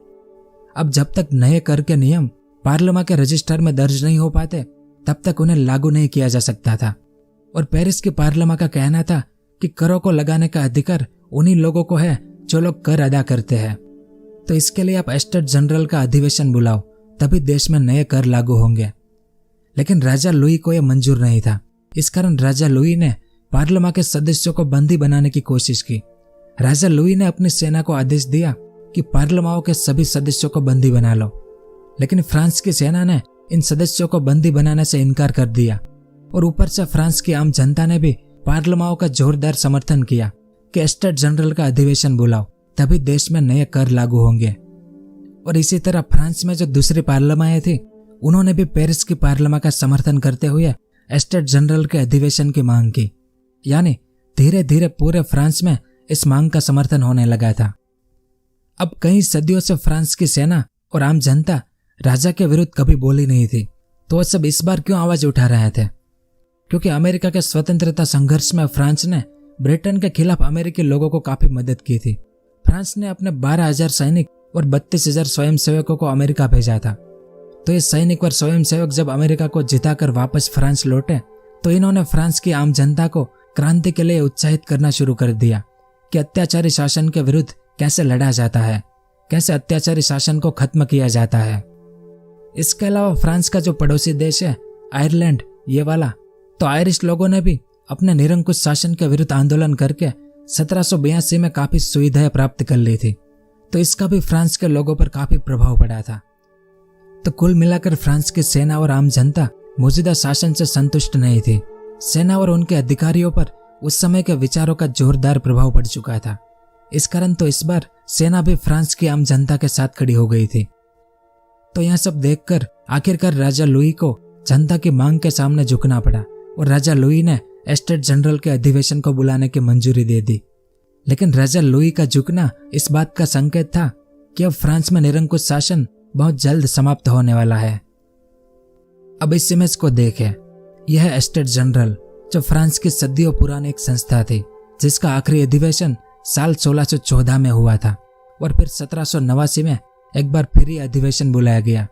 अब जब तक नए कर के नियम पार्लियामेंट के रजिस्टर में दर्ज नहीं हो पाते तब तक उन्हें लागू नहीं किया जा सकता था। और पेरिस की पार्लियामेंट का कहना था कि करों को लगाने का अधिकार उन्हीं लोगों को है जो लोग कर अदा करते हैं। तो इसके लिए आप एस्टेट जनरल का अधिवेशन बुलाओ, तभी देश में नए कर लागू होंगे। लेकिन राजा लुई को यह मंजूर नहीं था। इस कारण राजा लुई ने पार्लियामेंट के सदस्यों को बंदी बनाने की कोशिश की। राजा लुई ने अपनी सेना को आदेश दिया कि पार्लियामेंट के सभी सदस्यों को बंदी बना लो। लेकिन फ्रांस की सेना ने इन सदस्यों को बंदी बनाने से इनकार कर दिया और ऊपर से फ्रांस की आम जनता ने भी पार्लियामेंट का जोरदार समर्थन किया कि एस्टेट जनरल का अधिवेशन बुलाओ, तभी देश में नए कर लागू होंगे। और इसी तरह फ्रांस में जो दूसरी पार्लियामेंट थी उन्होंने भी पेरिस की पार्लियामेंट का समर्थन करते हुए एस्टेट जनरल के अधिवेशन की मांग की। यानी धीरे धीरे पूरे फ्रांस में इस मांग का समर्थन होने लगा था। अब कई सदियों से फ्रांस की सेना और आम जनता राजा के विरुद्ध कभी बोली नहीं थी, तो वह सब इस बार क्यों आवाज उठा रहे थे? क्योंकि अमेरिका के स्वतंत्रता संघर्ष में फ्रांस ने ब्रिटेन के खिलाफ अमेरिकी लोगों को काफी मदद की थी। फ्रांस ने अपने 12,000 सैनिक और 32,000 स्वयंसेवकों को अमेरिका भेजा था। तो ये सैनिक और स्वयंसेवक जब अमेरिका को जिताकर वापस फ्रांस लौटे तो इन्होंने फ्रांस की आम जनता को क्रांति के लिए उत्साहित करना शुरू कर दिया कि अत्याचारी शासन के विरुद्ध कैसे लड़ा जाता है, कैसे अत्याचारी शासन को खत्म किया जाता है। इसके अलावा फ्रांस का जो पड़ोसी देश है आयरलैंड, ये वाला, तो आयरिश लोगों ने भी अपने निरंकुश शासन के विरुद्ध आंदोलन करके 1782 में काफी सुविधाएं प्राप्त कर ली थी। तो इसका भी फ्रांस के लोगों पर काफी प्रभाव पड़ा था। तो कुल मिलाकर फ्रांस की सेना और आम जनता मौजूदा शासन से संतुष्ट नहीं थी। सेना और उनके अधिकारियों पर उस समय के विचारों का जोरदार प्रभाव पड़ चुका था। इस कारण तो इस बार सेना भी फ्रांस की आम जनता के साथ खड़ी हो गई थी। तो यह सब देखकर आखिरकार राजा लुई को जनता की मांग के सामने झुकना पड़ा और राजा लुई ने एस्टेट जनरल के अधिवेशन को बुलाने की मंजूरी दे दी। लेकिन राजा लुई का झुकना इस बात का संकेत था कि अब फ्रांस में निरंकुश शासन बहुत जल्द समाप्त होने वाला है। अब इस इमेज को देखें। यह है एस्टेट जनरल, जो फ्रांस की सदियों पुरानी एक संस्था थी, जिसका आखिरी अधिवेशन साल 1614 में हुआ था और फिर 1789 में एक बार फिर यह अधिवेशन बुलाया गया।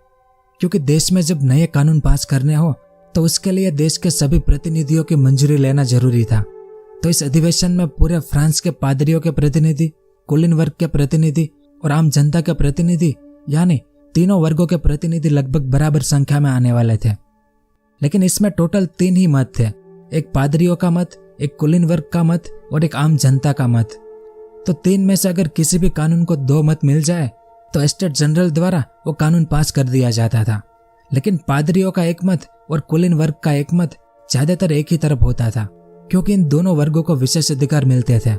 क्योंकि देश में जब नए कानून पास करने हो तो उसके लिए देश के सभी प्रतिनिधियों की मंजूरी लेना जरूरी था। तो इस अधिवेशन में पूरे फ्रांस के पादरियों के प्रतिनिधि, कुलीन वर्ग के प्रतिनिधि और आम जनता के प्रतिनिधि, यानी तीनों वर्गों के प्रतिनिधि लगभग बराबर संख्या में आने वाले थे। लेकिन इसमें टोटल 3 ही मत थे, एक पादरियों का मत, एक कुलीन वर्ग का मत और एक आम जनता का मत। तो 3 में से अगर किसी भी कानून को 2 मत मिल जाए तो एस्टेट जनरल द्वारा वो कानून पास कर दिया जाता था। लेकिन पादरियों का एक मत और कुलीन वर्ग का एक मत ज्यादातर एक ही तरफ होता था, क्योंकि इन दोनों वर्गों को विशेष अधिकार मिलते थे।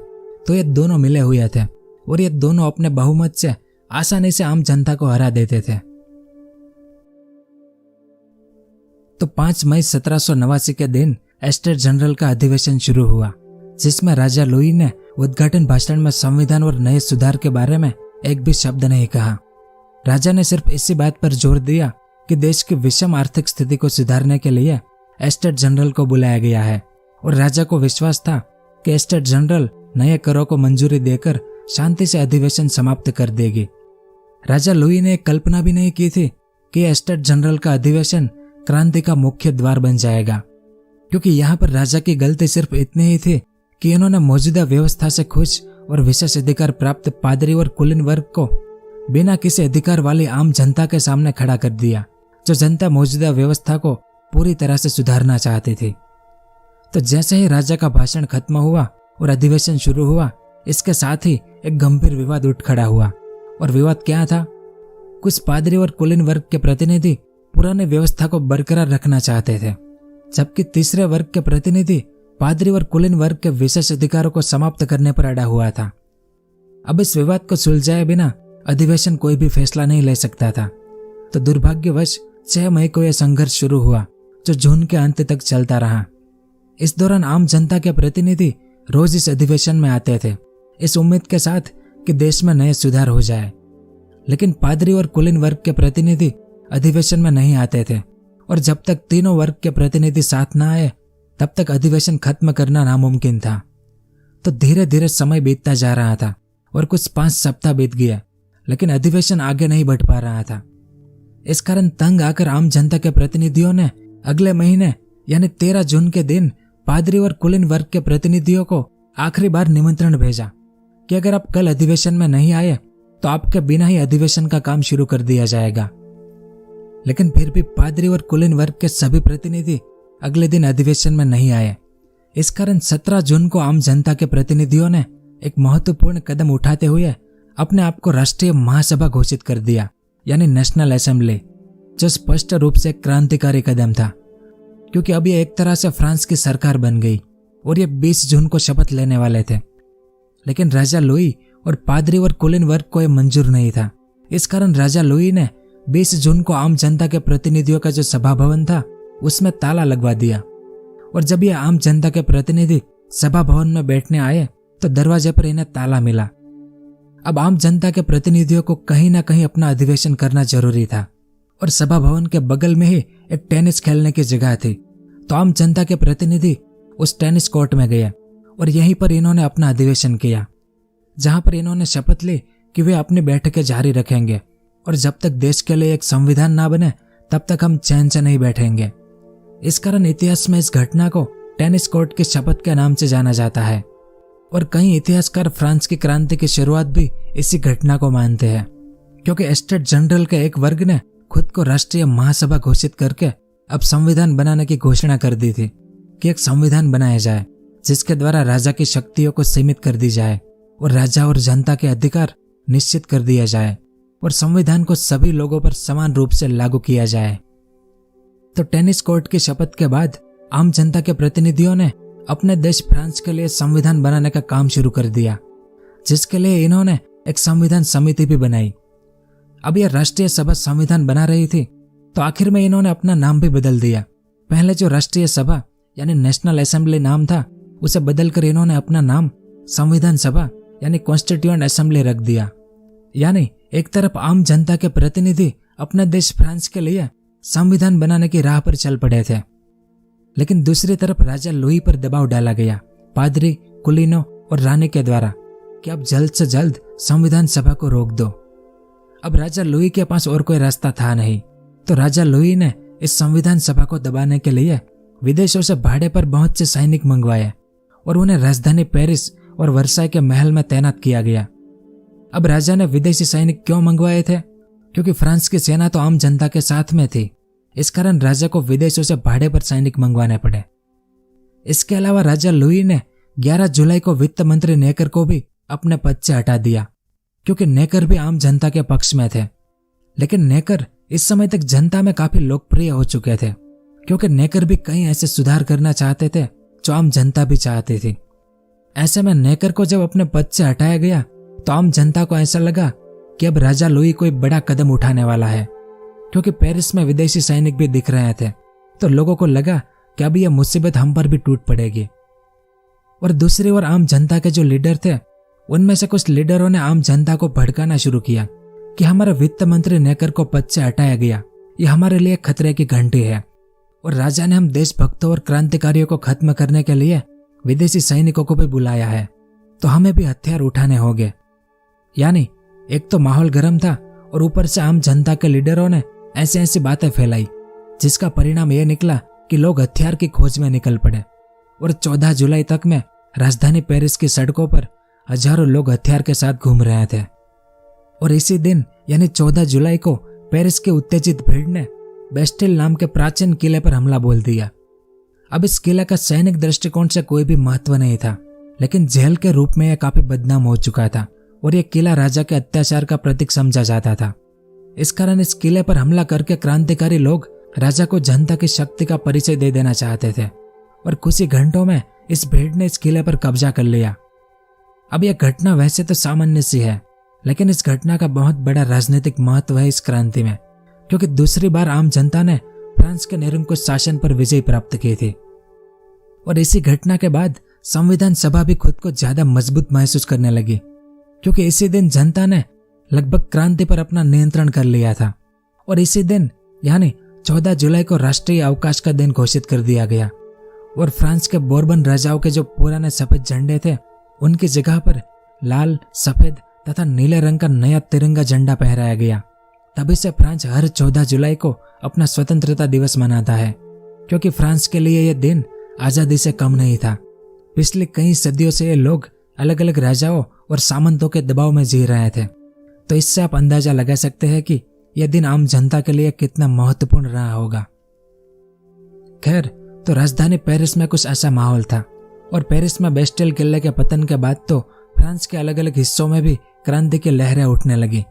तो ये दोनों मिले हुए थे और ये दोनों अपने बहुमत से आसानी से आम जनता को हरा देते थे। तो 5 मई 1789 के दिन एस्टेट जनरल का अधिवेशन शुरू हुआ, जिसमें राजा लुई ने उद्घाटन भाषण में संविधान और नए सुधार के बारे में एक भी शब्द नहीं कहा। राजा ने सिर्फ इसी बात पर जोर दिया कि देश की विषम आर्थिक स्थिति को सुधारने के लिए एस्टेट जनरल को बुलाया गया है, और राजा को विश्वास था कि एस्टेट जनरल नए करों को मंजूरी देकर शांति से अधिवेशन समाप्त कर देगी। राजा लुई ने कल्पना भी नहीं की थी कि एस्टेट जनरल का अधिवेशन क्रांति का मुख्य द्वार बन जाएगा, क्योंकि यहाँ पर राजा की गलती सिर्फ इतनी ही थी कि इन्होंने मौजूदा व्यवस्था से खुश और विशेष अधिकार प्राप्त पादरी और कुलीन वर्ग को बिना किसी अधिकार वाली आम जनता के सामने खड़ा कर दिया, जो जनता मौजूदा व्यवस्था को पूरी तरह से सुधारना चाहती थी। तो जैसे ही राजा का भाषण खत्म हुआ और अधिवेशन शुरू हुआ, इसके साथ ही एक गंभीर विवाद उठ खड़ा हुआ। और विवाद क्या था? कुछ पादरी और कुलीन वर्ग के प्रतिनिधि पुरानी व्यवस्था को बरकरार रखना चाहते थे, जबकि तीसरे वर्ग के प्रतिनिधि पादरी और कुलीन वर्ग के विशेष अधिकारों को समाप्त करने पर अड़ा हुआ था। अब इस विवाद को सुलझाए बिना अधिवेशन कोई भी फैसला नहीं ले सकता था। तो दुर्भाग्यवश 6 मई को यह संघर्ष शुरू हुआ, जो जून के अंत तक चलता रहा। इस दौरान आम जनता के प्रतिनिधि रोज इस अधिवेशन में आते थे, इस उम्मीद के साथ कि देश में नए सुधार हो जाए। लेकिन पादरी और कुलीन वर्ग के प्रतिनिधि अधिवेशन में नहीं आते थे, और जब तक तीनों वर्ग के प्रतिनिधि साथ न आए तब तक अधिवेशन खत्म करना नामुमकिन था। तो धीरे धीरे समय बीतता जा रहा था और कुछ 5 सप्ताह बीत गया, लेकिन अधिवेशन आगे नहीं बढ़ पा रहा था। इस कारण तंग आकर आम जनता के प्रतिनिधियों ने अगले महीने यानी 13 जून के दिन पादरी और कुलीन वर्ग के प्रतिनिधियों को आखिरी बार निमंत्रण भेजा कि अगर आप कल अधिवेशन में नहीं आए तो आपके बिना ही अधिवेशन का काम शुरू कर दिया जाएगा। लेकिन फिर भी पादरी और कुलीन वर्ग के सभी प्रतिनिधि अगले दिन अधिवेशन में नहीं आए। इस कारण 17 जून को आम जनता के प्रतिनिधियों ने एक महत्वपूर्ण कदम उठाते हुए अपने आप को राष्ट्रीय महासभा घोषित कर दिया, यानी नेशनल असेंबली, जो स्पष्ट रूप से एक क्रांतिकारी कदम था, क्योंकि अब यह एक तरह से फ्रांस की सरकार बन गई और ये 20 जून को शपथ लेने वाले थे। लेकिन राजा लुई और पादरी और कुलीन वर्ग को यह मंजूर नहीं था। इस कारण राजा लुई ने 20 जून को आम जनता के प्रतिनिधियों का जो सभा भवन था उसमें ताला लगवा दिया, और जब ये आम जनता के प्रतिनिधि सभा भवन में बैठने आए तो दरवाजे पर इन्हें ताला मिला। अब आम जनता के प्रतिनिधियों को कहीं ना कहीं अपना अधिवेशन करना जरूरी था, और सभा भवन के बगल में ही एक टेनिस खेलने की जगह थी। तो आम जनता के प्रतिनिधि उस टेनिस कोर्ट में गए और यहीं पर इन्होंने अपना अधिवेशन किया, जहां पर इन्होंने शपथ ली कि वे अपनी बैठकें जारी रखेंगे, और जब तक देश के लिए एक संविधान ना बने तब तक हम चैन से नहीं बैठेंगे। इस कारण इतिहास में इस घटना को टेनिस कोर्ट की शपथ के नाम से जाना जाता है, और कई इतिहासकार फ्रांस की क्रांति की शुरुआत भी इसी घटना को मानते हैं, क्योंकि एस्टेट जनरल के एक वर्ग ने खुद को राष्ट्रीय महासभा घोषित करके अब संविधान बनाने की घोषणा कर दी थी कि एक संविधान बनाया जाए जिसके द्वारा राजा की शक्तियों को सीमित कर दी जाए और राजा और जनता के अधिकार निश्चित कर दिया जाए, और संविधान को सभी लोगों पर समान रूप से लागू किया जाए। तो टेनिस कोर्ट की शपथ के बाद आम जनता के प्रतिनिधियों ने अपने देश फ्रांस के लिए संविधान बनाने का काम शुरू कर दिया, जिसके लिए इन्होंने एक संविधान समिति भी बनाई। अब यह राष्ट्रीय सभा संविधान बना रही थी, तो आखिर में इन्होंने अपना नाम भी बदल दिया। पहले जो राष्ट्रीय सभा यानी नेशनल असेंबली नाम था, उसे बदलकर इन्होंने अपना नाम संविधान सभा यानी कॉन्स्टिट्यूएंट असेंबली रख दिया। यानी एक तरफ आम जनता के प्रतिनिधि अपने देश फ्रांस के लिए संविधान बनाने की राह पर चल पड़े थे, लेकिन दूसरी तरफ राजा लुई पर दबाव डाला गया पादरी, कुलीनों और रानी के द्वारा कि अब जल्द से जल्द संविधान सभा को रोक दो। अब राजा लुई के पास और कोई रास्ता था नहीं, तो राजा लुई ने इस संविधान सभा को दबाने के लिए विदेशों से भाड़े पर बहुत से सैनिक मंगवाए और उन्हें राजधानी पेरिस और वर्साई के महल में तैनात किया गया। अब राजा ने विदेशी सैनिक क्यों मंगवाए थे? क्योंकि फ्रांस की सेना तो आम जनता के साथ में थी, इस कारण राजा को विदेशों से भाड़े पर सैनिक मंगवाने पड़े। इसके अलावा राजा लुई ने 11 जुलाई को वित्त मंत्री नेकर को भी अपने पद से हटा दिया, क्योंकि नेकर भी आम जनता के पक्ष में थे। लेकिन नेकर इस समय तक जनता में काफी लोकप्रिय हो चुके थे, क्योंकि नेकर भी कई ऐसे सुधार करना चाहते थे जो आम जनता भी चाहती थी। ऐसे में नेकर को जब अपने पद से हटाया गया तो आम जनता को ऐसा लगा कि अब राजा लुई कोई बड़ा कदम उठाने वाला है, क्योंकि पेरिस में विदेशी सैनिक भी दिख रहे थे। तो लोगों को लगा कि अब यह मुसीबत हम पर भी टूट पड़ेगी। और दूसरी ओर आम जनता के जो लीडर थे, उनमें से कुछ लीडरों ने आम जनता को भड़काना शुरू किया कि हमारा वित्त मंत्री नेकर को पद से हटाया गया, यह हमारे लिए खतरे की घंटी है, और राजा ने हम देशभक्तों और क्रांतिकारियों को खत्म करने के लिए विदेशी सैनिकों को भी बुलाया है, तो हमें भी हथियार उठाने होंगे। यानी एक तो माहौल गर्म था और ऊपर से आम जनता के लीडरों ने ऐसी ऐसी बातें फैलाई, जिसका परिणाम यह निकला कि लोग हथियार की खोज में निकल पड़े। और 14 जुलाई तक में राजधानी पेरिस की सड़कों पर हजारों लोग हथियार के साथ घूम रहे थे। और इसी दिन यानी 14 जुलाई को पेरिस की उत्तेजित भीड़ ने बेस्टिल नाम के प्राचीन किले पर हमला बोल दिया। अब इस किले का सैनिक दृष्टिकोण से कोई भी महत्व नहीं था, लेकिन जेल के रूप में यह काफी बदनाम हो चुका था और यह किला राजा के अत्याचार का प्रतीक समझा जाता था। इस कारण इस किले पर हमला करके क्रांतिकारी लोग राजा को जनता की शक्ति का परिचय दे देना चाहते थे, और कुछ ही घंटों में इस भीड़ ने इस किले पर कब्जा कर लिया। अब यह घटना वैसे तो सामान्य सी है, लेकिन इस घटना का बहुत बड़ा राजनीतिक महत्व है इस क्रांति में, क्योंकि दूसरी बार आम जनता ने फ्रांस के निरंकुश शासन पर विजय प्राप्त की थी। और इसी घटना के बाद संविधान सभा भी खुद को ज्यादा मजबूत महसूस करने लगी, क्योंकि इसी दिन जनता ने लगभग क्रांति पर अपना नियंत्रण कर लिया था। और इसी दिन यानी 14 जुलाई को राष्ट्रीय अवकाश का दिन घोषित कर दिया गया, और फ्रांस के बोर्बन राजाओं के जो पुराने सफेद झंडे थे, उनकी जगह पर लाल, सफेद तथा नीले रंग का नया तिरंगा झंडा फहराया गया। तभी से फ्रांस हर 14 जुलाई को अपना स्वतंत्रता दिवस मनाता है, क्योंकि फ्रांस के लिए यह दिन आजादी से कम नहीं था। पिछले कई सदियों से ये लोग अलग अलग राजाओं और सामंतों के दबाव में जी रहे थे। तो इससे आप अंदाजा लगा सकते हैं कि यह दिन आम जनता के लिए कितना महत्वपूर्ण रहा होगा। खैर, तो राजधानी पेरिस में कुछ ऐसा माहौल था, और पेरिस में बेस्टिल किले के पतन के बाद तो फ्रांस के अलग अलग हिस्सों में भी क्रांति की लहरें उठने लगी।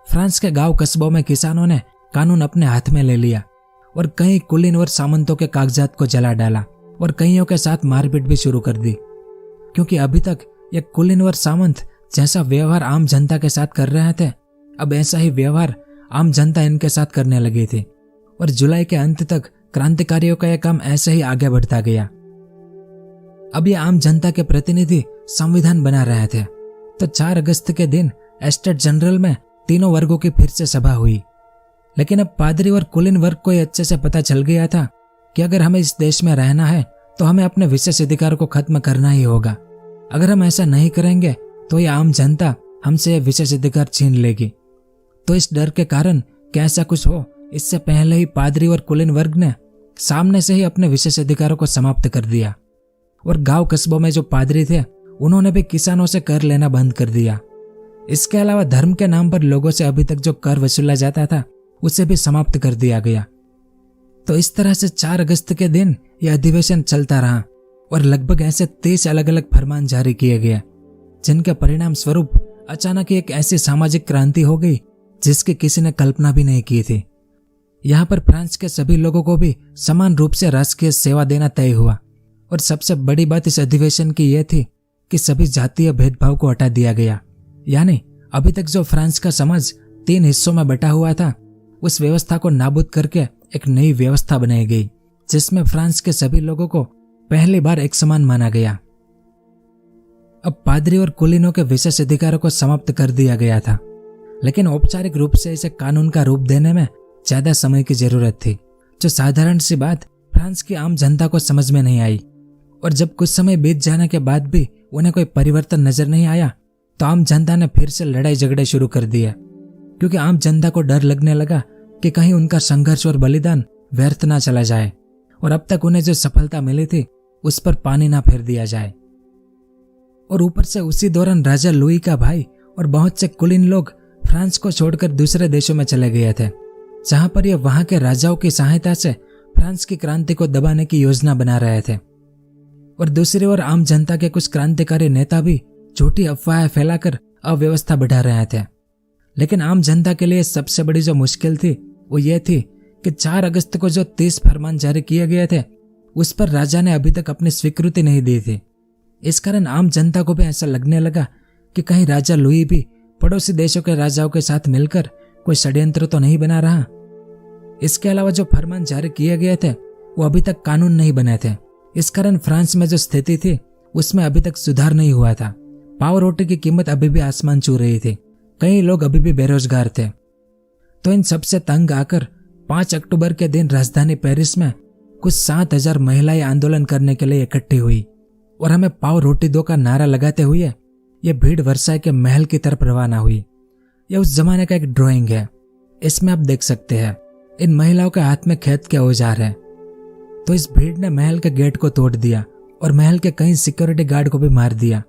फ्रांस के गांव कस्बों में किसानों ने कानून अपने हाथ में ले लिया, और कई कुलीन और सामंतों के कागजात को जला डाला, और कईयों के साथ मारपीट भी शुरू कर दी, क्योंकि अभी तक ये कुलीन और सामंत जैसा व्यवहार आम जनता के साथ कर रहे थे, अब ऐसा ही व्यवहार आम जनता इनके साथ करने लगी थी। और जुलाई के अंत तक क्रांतिकारियों का यह काम ऐसे ही आगे बढ़ता गया। अब ये आम जनता के प्रतिनिधि संविधान बना रहे थे। तो 4 अगस्त के दिन एस्टेट जनरल में तीनों वर्गों की फिर से सभा हुई। लेकिन अब पादरी और कुलीन वर्ग को यह अच्छे से पता चल गया था कि अगर हमें इस देश में रहना है तो हमें अपने विशेष अधिकार को खत्म करना ही होगा। अगर हम ऐसा नहीं करेंगे तो यह आम जनता हमसे यह विशेष अधिकार छीन लेगी। तो इस डर के कारण कि ऐसा कुछ हो, इससे पहले ही पादरी और कुलीन वर्ग ने सामने से ही अपने विशेष अधिकारों को समाप्त कर दिया। और गांव कस्बों में जो पादरी थे, उन्होंने भी किसानों से कर लेना बंद कर दिया। इसके अलावा धर्म के नाम पर लोगों से अभी तक जो कर वसूला जाता था, उसे भी समाप्त कर दिया गया। तो इस तरह से 4 अगस्त के दिन यह अधिवेशन चलता रहा, और लगभग ऐसे 30 अलग अलग फरमान जारी किए गए, जिनके परिणाम स्वरूप अचानक एक ऐसी सामाजिक क्रांति हो गई जिसकी किसी ने कल्पना भी नहीं की थी। यहाँ पर फ्रांस के सभी लोगों को भी समान रूप से राजकीय सेवा देना तय हुआ। और सबसे बड़ी बात इस अधिवेशन की यह थी कि सभी जातीय भेदभाव को हटा दिया गया। यानी अभी तक जो फ्रांस का समाज 3 हिस्सों में बटा हुआ था, उस व्यवस्था को नाबूद करके एक नई व्यवस्था बनाई गई, जिसमें फ्रांस के सभी लोगों को पहली बार एक समान माना गया। अब पादरी और कुलीनों के विशेष अधिकारों को समाप्त कर दिया गया था, लेकिन औपचारिक रूप से इसे कानून का रूप देने में ज्यादा समय की जरूरत थी, जो साधारण सी बात फ्रांस की आम जनता को समझ में नहीं आई। और जब कुछ समय बीत जाने के बाद भी उन्हें कोई परिवर्तन नजर नहीं आया, तो आम जनता ने फिर से लड़ाई झगड़े शुरू कर दिए, क्योंकि आम जनता को डर लगने लगा कि कहीं उनका संघर्ष और बलिदान व्यर्थ ना चला जाए, और अब तक उन्हें जो सफलता मिली थी उस पर पानी ना फेर दिया जाए। और ऊपर से उसी दौरान राजा लुई का भाई और बहुत से कुलीन लोग फ्रांस को छोड़कर दूसरे देशों में चले गए थे, जहां पर ये वहां के राजाओं की सहायता से फ्रांस की क्रांति को दबाने की योजना बना रहे थे। और दूसरी ओर आम जनता के कुछ क्रांतिकारी नेता भी झूठी अफवाहें फैलाकर अव्यवस्था बढ़ा रहे थे। लेकिन आम जनता के लिए सबसे बड़ी जो मुश्किल थी वो ये थी कि 4 अगस्त को जो 30 फरमान जारी किए गए थे, उस पर राजा ने अभी तक अपनी स्वीकृति नहीं दी थी। इस कारण आम जनता को भी ऐसा लगने लगा कि कहीं राजा लुई भी पड़ोसी देशों के राजाओं के साथ मिलकर कोई षड्यंत्र तो नहीं बना रहा। इसके अलावा जो फरमान जारी किए गए थे वो अभी तक कानून नहीं बने थे। इस कारण फ्रांस में जो स्थिति थी उसमें अभी तक सुधार नहीं हुआ था। पाव रोटी की कीमत अभी भी आसमान छू रही थी। कई लोग अभी भी बेरोजगार थे। तो इन सबसे तंग आकर 5 अक्टूबर के दिन राजधानी पेरिस में कुछ 7,000 महिलाएं आंदोलन करने के लिए इकट्ठी हुई और हमें पाव रोटी दो का नारा लगाते हुए यह भीड़ वर्साई के महल की तरफ रवाना हुई। यह उस जमाने का एक ड्राइंग है। इसमें आप देख सकते हैं इन महिलाओं के हाथ में खेत के औजार हैं। तो इस भीड़ ने महल के गेट को तोड़ दिया और महल के कई सिक्योरिटी गार्ड को भी मार दिया।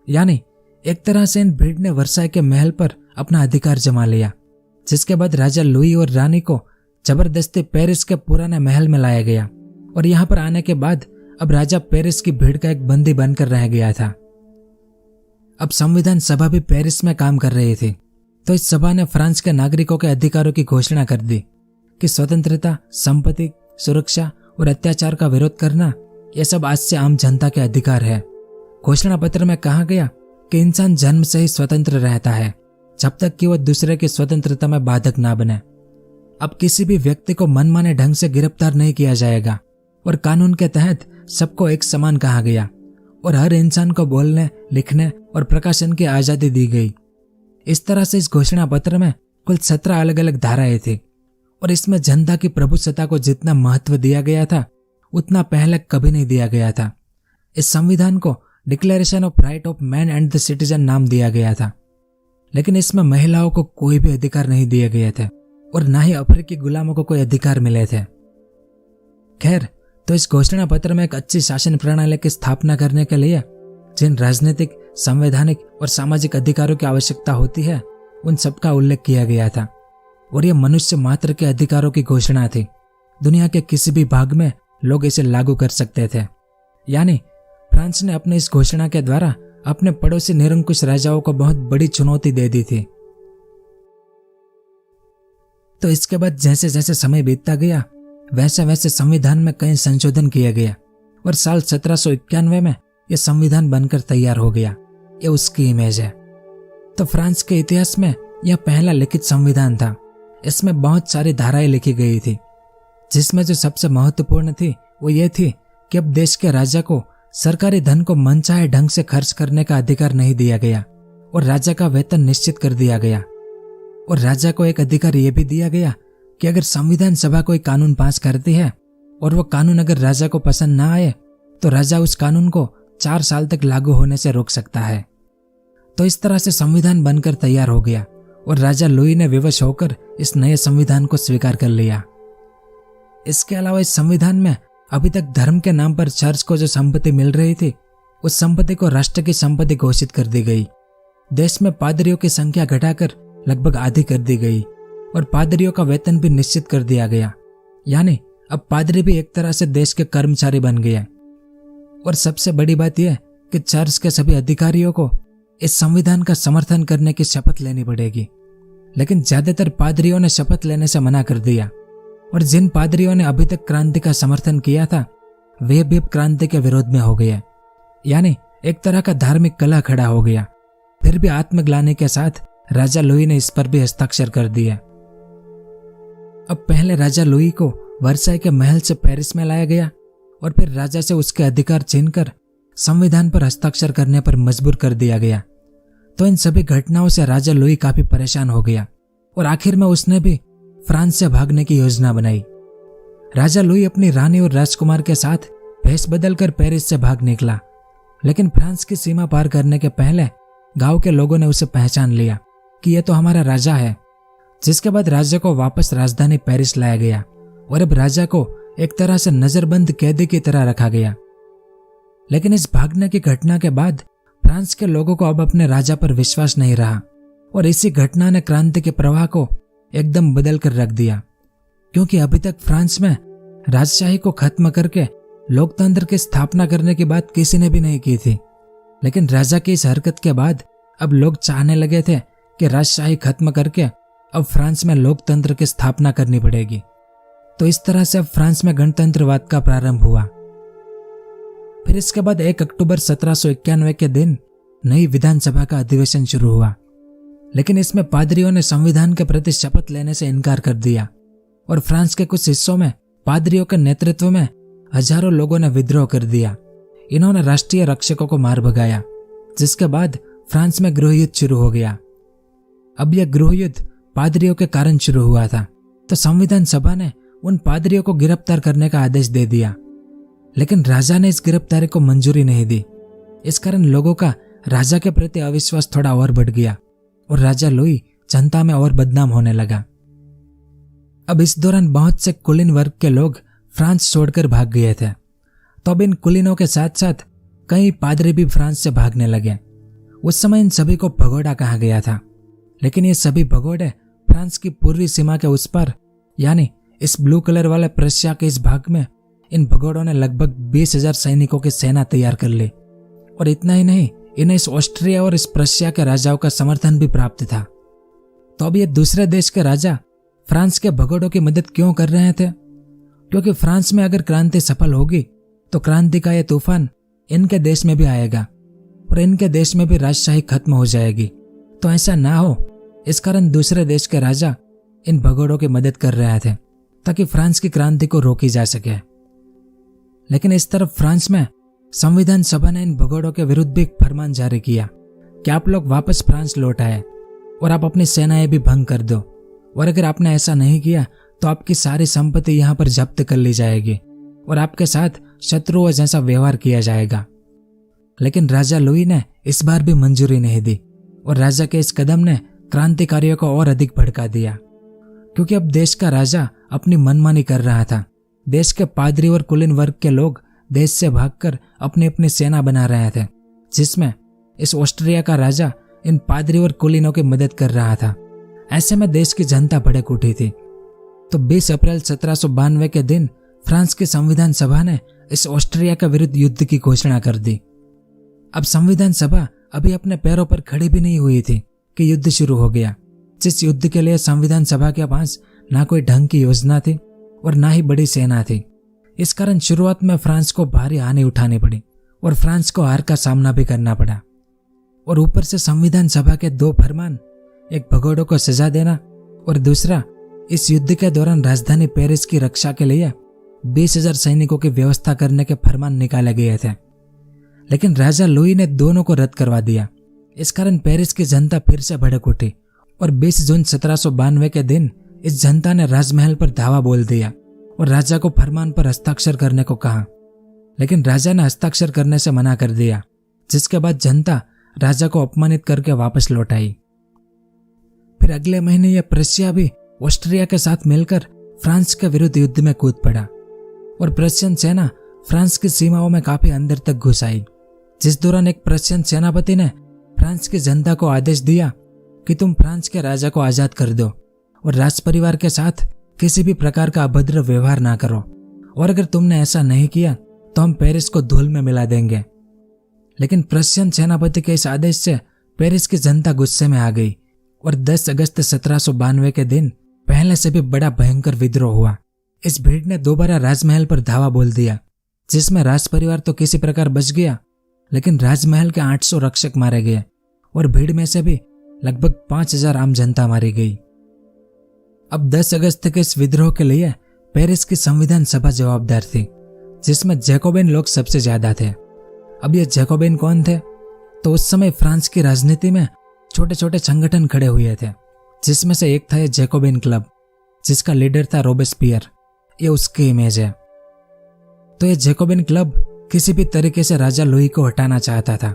यानी एक तरह से इन भीड़ ने वर्साई के महल पर अपना अधिकार जमा लिया, जिसके बाद राजा लुई और रानी को जबरदस्ती पेरिस के पुराने महल में लाया गया और यहाँ पर आने के बाद अब राजा पेरिस की भीड़ का एक बंदी बनकर रह गया था। अब संविधान सभा भी पेरिस में काम कर रही थी। तो इस सभा ने फ्रांस के नागरिकों के अधिकारों की घोषणा कर दी कि स्वतंत्रता, संपत्ति, सुरक्षा और अत्याचार का विरोध करना यह सब आज से आम जनता के अधिकार है। घोषणा पत्र में कहा गया कि इंसान जन्म से ही स्वतंत्र रहता है जब तक कि वह दूसरे की स्वतंत्रता में बाधक ना बने। अब किसी भी व्यक्ति को मनमाने ढंग से गिरफ्तार नहीं किया जाएगा और कानून के तहत सबको एक समान कहा गया और हर इंसान को बोलने, लिखने और प्रकाशन की आजादी दी गई। इस तरह से इस घोषणा पत्र में कुल 17 अलग अलग धाराएं थी और इसमें जनता की प्रभुसत्ता को जितना महत्व दिया गया था उतना पहले कभी नहीं दिया गया था। इस संविधान को declaration of right of man and the citizen नाम दिया गया था, लेकिन इसमें महिलाओं को कोई भी अधिकार नहीं दिए गए थे और न ही अफ्रीकी गुलामों को कोई अधिकार मिले थे। खैर, तो इस घोषणा पत्र में एक अच्छी शासन प्रणाली की स्थापना करने के लिए जिन राजनीतिक, संवैधानिक और सामाजिक अधिकारों की आवश्यकता होती है उन सबका उल्लेख किया गया था और यह मनुष्य मात्र के अधिकारों की घोषणा थी। दुनिया के किसी भी भाग में लोग इसे लागू कर सकते थे। यानी फ्रांस ने अपनी इस घोषणा के द्वारा अपने पड़ोसी निरंकुश राजाओं को बहुत बड़ी चुनौती दे दी थी। तो इसके बाद जैसे जैसे समय बीतता गया वैसे वैसे संविधान में कई संशोधन किए गए और साल 1791 में यह संविधान बनकर तैयार हो गया। ये उसकी इमेज है। तो फ्रांस के इतिहास में यह पहला लिखित संविधान था। इसमें बहुत सारी धाराएं लिखी गई थी, जिसमें जो सबसे महत्वपूर्ण थी वो ये थी कि अब देश के राजा को सरकारी धन को मनचाहे ढंग से खर्च करने का अधिकार नहीं दिया गया और राजा का वेतन निश्चित कर दिया गया। और राजा को एक अधिकार यह भी दिया गया कि अगर संविधान सभा कोई कानून पास करती है और वो कानून अगर राजा को पसंद ना आए तो राजा उस कानून को 4 साल तक लागू होने से रोक सकता है। तो इस तरह से संविधान बनकर तैयार हो गया और राजा लुई ने विवश होकर इस नए संविधान को स्वीकार कर लिया। इसके अलावा इस संविधान में अभी तक धर्म के नाम पर चर्च को जो संपत्ति मिल रही थी उस संपत्ति को राष्ट्र की संपत्ति घोषित कर दी गई। देश में पादरियों की संख्या घटाकर लगभग आधी कर दी गई और पादरियों का वेतन भी निश्चित कर दिया गया। यानी अब पादरी भी एक तरह से देश के कर्मचारी बन गए। और सबसे बड़ी बात यह कि चर्च के सभी अधिकारियों को इस संविधान का समर्थन करने की शपथ लेनी पड़ेगी, लेकिन ज्यादातर पादरियों ने शपथ लेने से मना कर दिया और जिन पादरियों ने अभी तक क्रांति का समर्थन किया था वे भी क्रांति के विरोध में हो गए। यानी एक तरह का धार्मिक कलह खड़ा हो गया। फिर भी आत्मग्लानि के साथ राजा लुई ने इस पर भी हस्ताक्षर कर दिया। अब पहले राजा लुई को वर्साई के महल से पेरिस में लाया गया और फिर राजा से उसके अधिकार छीनकर संविधान पर हस्ताक्षर करने पर मजबूर कर दिया गया। तो इन सभी घटनाओं से राजा लुई काफी परेशान हो गया और आखिर में उसने भी फ्रांस से भागने की योजना बनाई। राजा लुई अपनी रानी और राजकुमार के साथ भेष बदलकर पेरिस से भाग निकला, लेकिन फ्रांस की सीमा पार करने के पहले गांव के लोगों ने उसे पहचान लिया कि यह तो हमारा राजा है। जिसके बाद राजा को वापस राजधानी पेरिस लाया गया और अब राजा को एक तरह से नजरबंद कैदी की तरह रखा गया। लेकिन इस भागने की घटना के बाद फ्रांस के लोगों को अब अपने राजा पर विश्वास नहीं रहा और इसी घटना ने क्रांति के प्रवाह को एकदम बदल कर रख दिया, क्योंकि अभी तक फ्रांस में राजशाही को खत्म करके लोकतंत्र की स्थापना करने की बात किसी ने भी नहीं की थी। लेकिन राजा की इस हरकत के बाद अब लोग चाहने लगे थे कि राजशाही खत्म करके अब फ्रांस में लोकतंत्र की स्थापना करनी पड़ेगी। तो इस तरह से अब फ्रांस में गणतंत्रवाद का प्रारंभ हुआ। फिर इसके बाद 1 अक्टूबर 1791 के दिन नई विधानसभा का अधिवेशन शुरू हुआ। लेकिन इसमें पादरियों ने संविधान के प्रति शपथ लेने से इनकार कर दिया और फ्रांस के कुछ हिस्सों में पादरियों के नेतृत्व में हजारों लोगों ने विद्रोह कर दिया। इन्होंने राष्ट्रीय रक्षकों को मार भगाया, जिसके बाद फ्रांस में गृह युद्ध शुरू हो गया। अब यह गृह युद्ध पादरियों के कारण शुरू हुआ था, तो संविधान सभा ने उन पादरियों को गिरफ्तार करने का आदेश दे दिया, लेकिन राजा ने इस गिरफ्तारी को मंजूरी नहीं दी। इस कारण लोगों का राजा के प्रति अविश्वास थोड़ा और बढ़ गया और राजा लुई जनता में और बदनाम होने लगा। अब इस दौरान बहुत से कुलीन वर्ग के लोग फ्रांस छोड़कर भाग गए थे, तो अब इन कुलीनों के साथ साथ कई पादरी भी फ्रांस से भागने लगे। उस समय इन सभी को भगोड़ा कहा गया था, लेकिन ये सभी भगोड़े फ्रांस की पूर्वी सीमा के उस पार, यानी इस ब्लू कलर वाले प्रशिया के इस भाग में इन भगोड़ों ने लगभग 20,000 सैनिकों की सेना तैयार कर ली। और इतना ही नहीं, इन्हें इस ऑस्ट्रिया और इस प्रशिया के राजाओं का समर्थन भी प्राप्त था। तो अब ये दूसरे देश के राजा फ्रांस के भगोड़ों की मदद क्यों कर रहे थे? क्योंकि फ्रांस में अगर क्रांति सफल होगी तो क्रांति का यह तूफान इनके देश में भी आएगा और इनके देश में भी राजशाही खत्म हो जाएगी। तो ऐसा ना हो, इस कारण दूसरे देश के राजा इन भगोड़ों की मदद कर रहे थे ताकि फ्रांस की क्रांति को रोकी जा सके। लेकिन इस तरफ फ्रांस में संविधान सभा ने इन भगोड़ों के विरुद्ध भी एक फरमान जारी किया कि आप लोग वापस फ्रांस लौट आए और आप अपनी सेनाएं भी भंग कर दो, और अगर आपने ऐसा नहीं किया तो आपकी सारी संपत्ति यहाँ पर जब्त कर ली जाएगी और आपके साथ शत्रुओं जैसा व्यवहार किया जाएगा। लेकिन राजा लुई ने इस बार भी मंजूरी नहीं दी और राजा के इस कदम ने क्रांतिकारियों को और अधिक भड़का दिया, क्योंकि अब देश का राजा अपनी मनमानी कर रहा था। देश के पादरी और कुलीन वर्ग के लोग देश से भागकर अपनी अपनी सेना बना रहे थे, जिसमें इस ऑस्ट्रिया का राजा इन पादरी और कुलीनों की मदद कर रहा था। ऐसे में देश की जनता भड़क उठी थी। तो 20 अप्रैल 1792 के दिन फ्रांस की संविधान सभा ने इस ऑस्ट्रिया के विरुद्ध युद्ध की घोषणा कर दी। अब संविधान सभा अभी अपने पैरों पर खड़ी भी नहीं हुई थी कि युद्ध शुरू हो गया, जिस युद्ध के लिए संविधान सभा के पास ना कोई ढंग की योजना थी और ना ही बड़ी सेना थी। इस कारण शुरुआत में फ्रांस को भारी हानि उठानी पड़ी और फ्रांस को हार का सामना भी करना पड़ा। और ऊपर से संविधान सभा के 2 फरमान, एक भगोड़ों को सजा देना और दूसरा इस युद्ध के दौरान राजधानी पेरिस की रक्षा के लिए 20,000 सैनिकों की व्यवस्था करने के फरमान निकाले गए थे। लेकिन राजा लुई ने दोनों को रद्द करवा दिया। इस कारण पेरिस की जनता फिर से भड़क उठी और 20 जून 1792 के दिन इस जनता ने राजमहल पर धावा बोल दिया और राजा को फरमान पर हस्ताक्षर करने को कहा। लेकिन राजा ने हस्ताक्षर करने से मना कर दिया, जिसके बाद जनता राजा को अपमानित करके वापस लौट आई। फिर अगले महीने यह प्रशिया भी ऑस्ट्रिया के साथ मिलकर फ्रांस के विरुद्ध युद्ध में कूद पड़ा और प्रशियन सेना फ्रांस की सीमाओं में काफी अंदर तक घुस आई, जिस दौरान एक प्रशियन सेनापति ने फ्रांस की जनता को आदेश दिया कि तुम फ्रांस के राजा को आजाद कर दो और राज परिवार के साथ किसी भी प्रकार का अभद्र व्यवहार ना करो, और अगर तुमने ऐसा नहीं किया तो हम पेरिस को धूल में मिला देंगे। लेकिन प्रशियन सेनापति के इस आदेश से पेरिस की जनता गुस्से में आ गई और 10 अगस्त 1792 के दिन पहले से भी बड़ा भयंकर विद्रोह हुआ। इस भीड़ ने दोबारा राजमहल पर धावा बोल दिया, जिसमें राज परिवार तो किसी प्रकार बच गया, लेकिन राजमहल के 800 रक्षक मारे गए और भीड़ में से भी लगभग 5,000 आम जनता मारी गई। अब 10 अगस्त के इस विद्रोह के लिए पेरिस की संविधान सभा जवाबदार थी, जिसमें जैकोबिन लोग सबसे ज्यादा थे। अब ये जैकोबिन कौन थे? तो उस समय फ्रांस की राजनीति में छोटे छोटे संगठन खड़े हुए थे, जिसमें से एक था ये जैकोबिन क्लब, जिसका लीडर था रोबेस्पियर। ये उसकी इमेज है। तो ये जैकोबिन क्लब किसी भी तरीके से राजा लुई को हटाना चाहता था,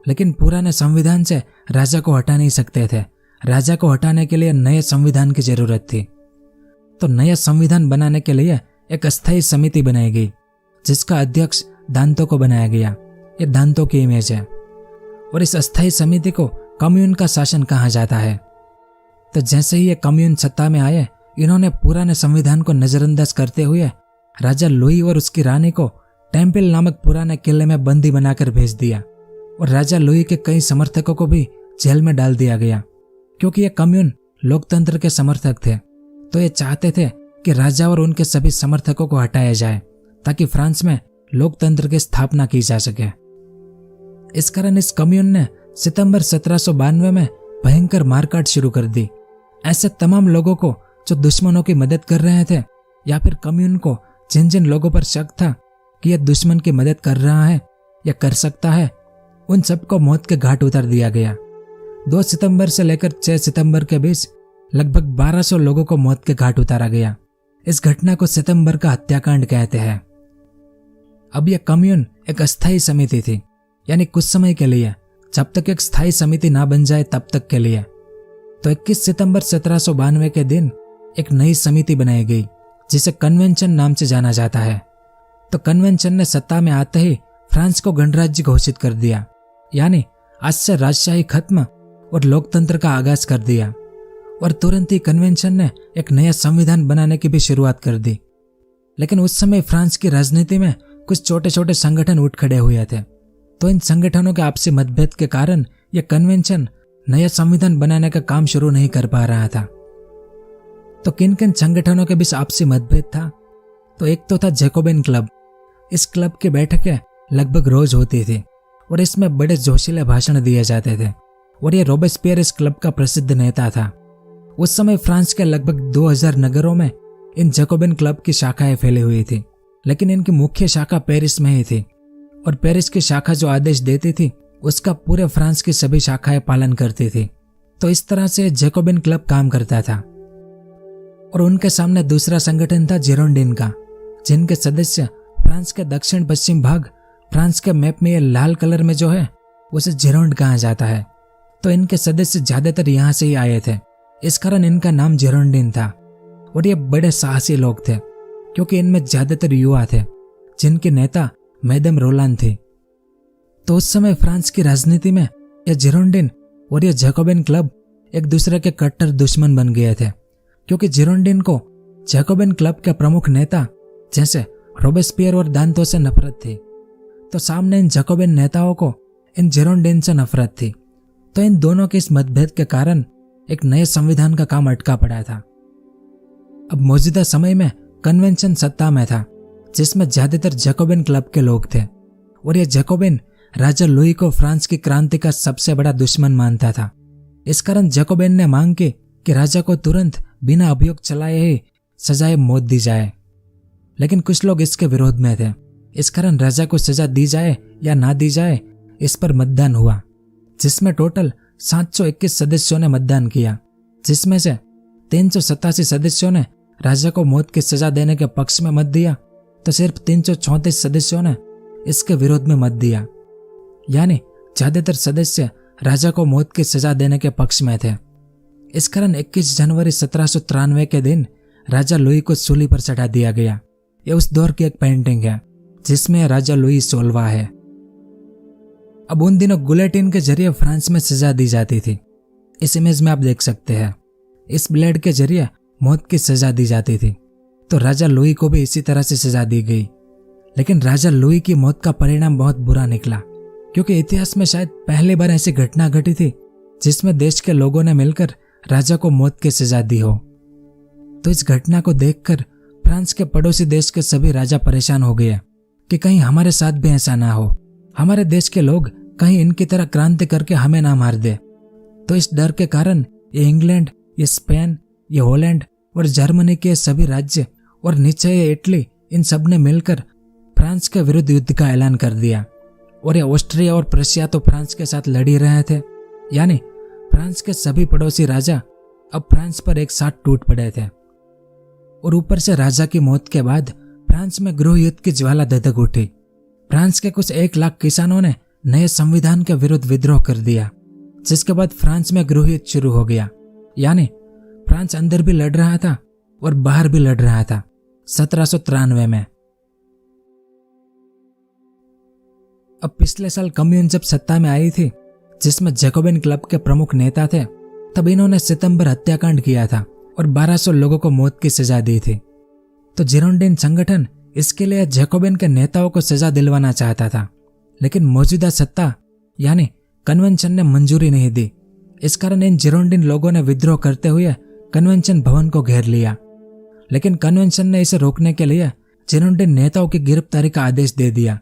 लेकिन पुराने संविधान से राजा को हटा नहीं सकते थे। राजा को हटाने के लिए नए संविधान की जरूरत थी। तो नया संविधान बनाने के लिए एक अस्थायी समिति बनाई गई, जिसका अध्यक्ष दांतो को बनाया गया। ये दांतो की इमेज है। और इस अस्थायी समिति को कम्यून का शासन कहा जाता है। तो जैसे ही ये कम्यून सत्ता में आए, इन्होंने पुराने संविधान को नजरअंदाज करते हुए राजा लुई और उसकी रानी को टेम्पल नामक पुराने किले में बंदी बनाकर भेज दिया और राजा लुई के कई समर्थकों को भी जेल में डाल दिया गया, क्योंकि ये कम्यून लोकतंत्र के समर्थक थे। तो ये चाहते थे कि राजा और उनके सभी समर्थकों को हटाया जाए ताकि फ्रांस में लोकतंत्र की स्थापना की जा सके। इस कारण इस कम्यून ने सितंबर 1792 में भयंकर मारकाट शुरू कर दी। ऐसे तमाम लोगों को जो दुश्मनों की मदद कर रहे थे या फिर कम्यून को जिन जिन लोगों पर शक था कि यह दुश्मन की मदद कर रहा है या कर सकता है, उन सबको मौत के घाट उतार दिया गया। 2 सितंबर से लेकर 6 सितंबर के बीच लगभग 1200 लोगों को मौत के घाट उतारा गया। इस घटना को सितंबर का हत्याकांड कहते हैं। अब यह कम्यून एक अस्थायी समिति थी, यानी कुछ समय के लिए, जब तक एक स्थायी समिति ना बन जाए तब तक के लिए। तो 21 सितंबर 1792 के दिन एक नई समिति बनाई गई जिसे कन्वेंशन नाम से जाना जाता है। तो कन्वेंशन ने सत्ता में आते ही फ्रांस को गणराज्य घोषित कर दिया, यानी आज से राजशाही खत्म और लोकतंत्र का आगाज कर दिया। और तुरंत ही कन्वेंशन ने एक नया संविधान बनाने की भी शुरुआत कर दी। लेकिन उस समय फ्रांस की राजनीति में कुछ छोटे छोटे संगठन उठ खड़े हुए थे। तो इन संगठनों के आपसी मतभेद के कारण यह कन्वेंशन नया संविधान बनाने का काम शुरू नहीं कर पा रहा था। तो किन किन संगठनों के बीच आपसी मतभेद था? तो एक तो था जैकोबिन क्लब। इस क्लब की बैठकें लगभग रोज होती थी और इसमें बड़े जोशीले भाषण दिए जाते थे और ये रोबेस्पियर इस क्लब का प्रसिद्ध नेता था। उस समय फ्रांस के लगभग 2000 नगरों में इन जैकोबिन क्लब की शाखाएं फैली हुई थी, लेकिन इनकी मुख्य शाखा पेरिस में ही थी और पेरिस की शाखा जो आदेश देती थी उसका पूरे फ्रांस की सभी शाखाएं पालन करती थी। तो इस तरह से जैकोबिन क्लब काम करता था। और उनके सामने दूसरा संगठन था जिरोंडिन का, जिनके सदस्य फ्रांस के दक्षिण पश्चिम भाग, फ्रांस के मैप में ये लाल कलर में जो है उसे जिरोंड कहा जाता है। तो इनके सदस्य ज्यादातर यहाँ से ही आए थे, इस कारण इनका नाम जिरोंडिन था। और ये बड़े साहसी लोग थे क्योंकि इनमें ज्यादातर युवा थे, जिनके नेता मैडम रोलान थी। तो उस समय फ्रांस की राजनीति में यह जिरोंडिन और यह जैकोबिन क्लब एक दूसरे के कट्टर दुश्मन बन गए थे, क्योंकि जिरोंडिन को जैकोबिन क्लब के प्रमुख नेता जैसे रोबेस्पियर और दांतो से नफरत थी, तो सामने इन जैकोबिन नेताओं को इन जिरोंडिन से नफरत थी। तो इन दोनों के इस मतभेद के कारण एक नए संविधान का काम अटका पड़ा था। अब मौजूदा समय में कन्वेंशन सत्ता में था, जिसमें ज्यादातर जैकोबिन क्लब के लोग थे और ये जैकोबिन राजा लुई को फ्रांस की क्रांति का सबसे बड़ा दुश्मन मानता था। इस कारण जैकोबिन ने मांग की कि राजा को तुरंत बिना अभियोग चलाए ही सजाए मौत दी जाए। लेकिन कुछ लोग इसके विरोध में थे, इस कारण राजा को सजा दी जाए या ना दी जाए इस पर मतदान हुआ, जिसमें टोटल 721 सदस्यों ने मतदान किया, जिसमें से 387 सदस्यों ने राजा को मौत की सजा देने के पक्ष में मत दिया, तो सिर्फ 334 सदस्यों ने इसके विरोध में मत दिया, यानी ज्यादातर सदस्य राजा को मौत की सजा देने के पक्ष में थे। इस कारण 21 जनवरी 1793 के दिन राजा लुई को सूली पर चढ़ा दिया गया। यह उस दौर की एक पेंटिंग है जिसमें राजा लुई 16वां है। अब उन दिनों गुलेटिन के जरिए फ्रांस में सजा दी जाती थी। इस इमेज में आप देख सकते हैं, इस ब्लेड के जरिए मौत की सजा दी जाती थी। तो राजा लुई को भी इसी तरह से सजा दी गई। लेकिन राजा लुई की मौत का परिणाम बहुत बुरा निकला, क्योंकि इतिहास में शायद पहली बार ऐसी घटना घटी थी जिसमें देश के लोगों ने मिलकर राजा को मौत की सजा दी हो। तो इस घटना को देखकर फ्रांस के पड़ोसी देश के सभी राजा परेशान हो गए कि कहीं हमारे साथ भी ऐसा ना हो, हमारे देश के लोग कहीं इनकी तरह क्रांति करके हमें ना मार दे। तो इस डर के कारण ये इंग्लैंड, ये स्पेन, ये हॉलैंड और जर्मनी के सभी राज्य और नीचे ये इटली, इन सब ने मिलकर फ्रांस के विरुद्ध युद्ध का ऐलान कर दिया। और ये ऑस्ट्रिया और प्रशिया तो फ्रांस के साथ लड़ ही रहे थे, यानी फ्रांस के सभी पड़ोसी राजा अब फ्रांस पर एक साथ टूट पड़े थे। और ऊपर से राजा की मौत के बाद फ्रांस में गृह युद्ध की ज्वाला धधक उठी। फ्रांस के कुछ 1 लाख किसानों ने नए संविधान के विरुद्ध विद्रोह कर दिया, जिसके बाद फ्रांस में गृह युद्ध शुरू हो गया, यानी फ्रांस अंदर भी लड़ रहा था और बाहर भी लड़ रहा था 1793 में। अब पिछले साल कम्यून जब सत्ता में आई थी, जिसमें जैकोबिन क्लब के प्रमुख नेता थे, तब इन्होंने सितंबर हत्याकांड किया था और 1200 लोगों को मौत की सजा दी थी। तो जिरोंडिन संगठन इसके लिए जैकोबिन के नेताओं को सजा दिलवाना चाहता था, लेकिन मौजूदा सत्ता यानी कन्वेंशन ने मंजूरी नहीं दी। इस कारण इन जिरोंडिन लोगों ने विद्रोह करते हुए कन्वेंशन भवन को घेर लिया। लेकिन कन्वेंशन ने इसे रोकने के लिए जिरोंडिन नेताओं की गिरफ्तारी का आदेश दे दिया।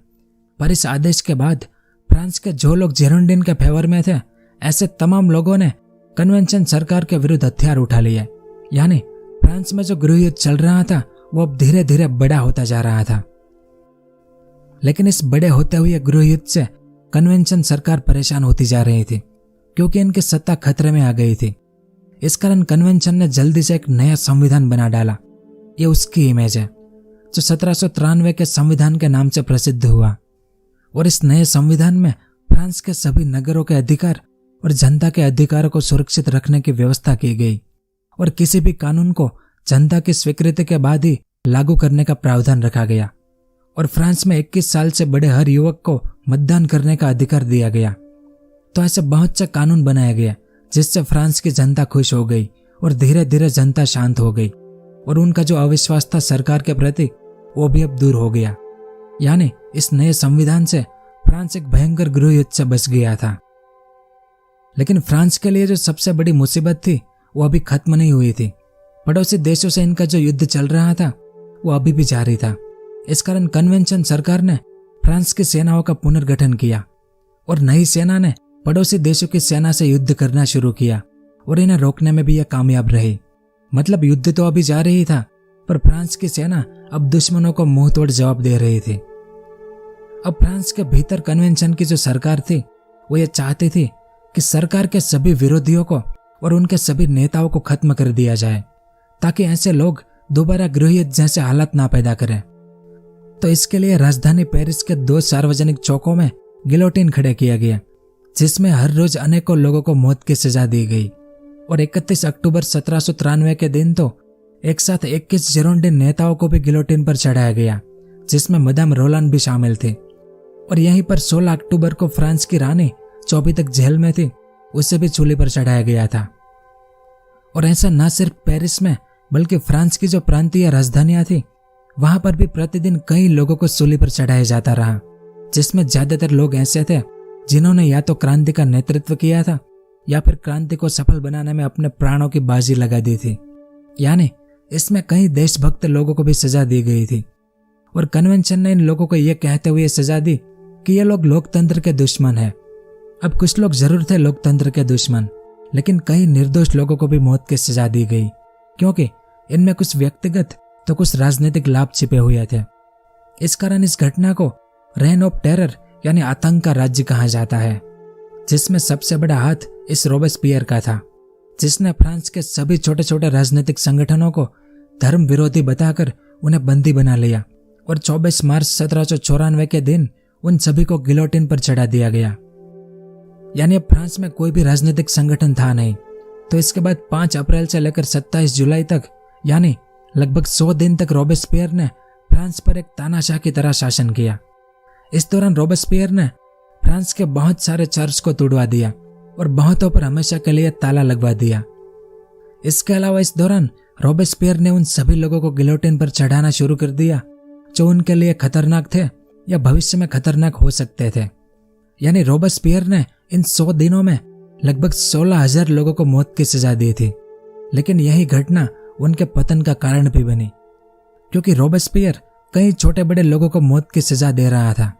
पर इस आदेश के बाद फ्रांस के जो लोग जिरोंडिन के फेवर में थे, ऐसे तमाम लोगों ने कन्वेंशन सरकार के विरुद्ध हथियार उठा लिए। यानी फ्रांस में जो गृह युद्ध चल रहा था वो अब धीरे धीरे बड़ा होता जा रहा था। लेकिन इस बड़े होते हुए गृह युद्ध से कन्वेंशन सरकार परेशान होती जा रही थी, क्योंकि इनकी सत्ता खतरे में आ गई थी। इस कारण कन्वेंशन ने जल्दी से एक नया संविधान बना डाला। ये उसकी इमेज है जो 1793 के संविधान के नाम से प्रसिद्ध हुआ। और इस नए संविधान में फ्रांस के सभी नगरों के अधिकार और जनता के अधिकारों को सुरक्षित रखने की व्यवस्था की गई और किसी भी कानून को जनता की स्वीकृति के बाद ही लागू करने का प्रावधान रखा गया। और फ्रांस में 21 साल से बड़े हर युवक को मतदान करने का अधिकार दिया गया। तो ऐसे बहुत से कानून बनाए गए जिससे फ्रांस की जनता खुश हो गई और धीरे धीरे जनता शांत हो गई और उनका जो अविश्वास था सरकार के प्रति वो भी अब दूर हो गया। यानी इस नए संविधान से फ्रांस एक भयंकर गृह युद्ध से बच गया था। लेकिन फ्रांस के लिए जो सबसे बड़ी मुसीबत थी वो अभी खत्म नहीं हुई थी। पड़ोसी देशों से इनका जो युद्ध चल रहा था वो अभी भी जारी था। इस कारण कन्वेंशन सरकार ने फ्रांस की सेनाओं का पुनर्गठन किया और नई सेना ने पड़ोसी देशों की सेना से युद्ध करना शुरू किया और इन्हें रोकने में भी यह कामयाब रही। मतलब युद्ध तो अभी जारी ही था, पर फ्रांस की सेना अब दुश्मनों को मुंहतोड़ जवाब दे रही थी। अब फ्रांस के भीतर कन्वेंशन की जो सरकार थी वो ये चाहती थी कि सरकार के सभी विरोधियों को और उनके सभी नेताओं को खत्म कर दिया जाए, ताकि ऐसे लोग दोबारा गृह युद्ध जैसे हालात ना पैदा करें। तो इसके लिए राजधानी पेरिस के 2 सार्वजनिक चौकों में गिलोटिन खड़े किया गया, जिसमें हर रोज अनेकों लोगों को मौत की सजा दी गई। और 31 अक्टूबर 1793 के दिन तो एक साथ 21 जिरोंडिन नेताओं को भी गिलोटिन पर चढ़ाया गया, जिसमें मदाम रोलान भी शामिल थे। और यहीं पर 16 अक्टूबर को फ्रांस की रानी जो अभी तक जेल में थी उसे भी चूल्हे पर चढ़ाया गया था। और ऐसा न सिर्फ पेरिस में बल्कि फ्रांस की जो प्रांतीय राजधानियां थी वहां पर भी प्रतिदिन कई लोगों को सूली पर चढ़ाया जाता रहा, जिसमें ज्यादातर लोग ऐसे थे जिन्होंने या तो क्रांति का नेतृत्व किया था या फिर क्रांति को सफल बनाने में अपने प्राणों की बाजी लगा दी थी। यानी इसमें कई देशभक्त लोगों को भी सजा दी गई थी। और कन्वेंशन ने इन लोगों को यह कहते हुए सजा दी कि ये लोग लोकतंत्र के दुश्मन हैं। अब कुछ लोग जरूर थे लोकतंत्र के दुश्मन, लेकिन कई निर्दोष लोगों को भी मौत की सजा दी गई, क्योंकि इनमें कुछ व्यक्तिगत तो कुछ राजनीतिक लाभ छिपे हुए थे। इस कारण इस घटना को रेन ऑफ टेरर यानी आतंक का राज्य कहा जाता है, जिसमें सबसे बड़ा हाथ इस रोबेस्पियर का था, जिसने फ्रांस के सभी छोटे छोटे राजनीतिक संगठनों को धर्म विरोधी बताकर उन्हें बंदी बना लिया और 24 मार्च 1794 के दिन उन सभी को गिलोटिन पर चढ़ा दिया गया। यानी अब फ्रांस में कोई भी राजनीतिक संगठन था नहीं। तो इसके बाद 5 अप्रैल से लेकर 27 जुलाई तक यानी लगभग 100 दिन तक रोबेस्पियर ने फ्रांस पर एक तानाशाह की तरह शासन किया। इस दौरान रोबेस्पियर ने फ्रांस के बहुत सारे चर्च को तोड़वा दिया और बहुतों पर हमेशा के लिए ताला लगवा दिया। इसके अलावा इस दौरान रोबेस्पियर ने उन सभी लोगों को गिलोटिन पर चढ़ाना शुरू कर दिया जो उनके लिए खतरनाक थे या भविष्य में खतरनाक हो सकते थे। यानी रोबेस्पियर ने इन 100 दिनों में लगभग 16,000 लोगों को मौत की सजा दी थी। लेकिन यही घटना उनके पतन का कारण भी बनी, क्योंकि रोबेस्पियर कई छोटे बड़े लोगों को मौत की सजा दे रहा था।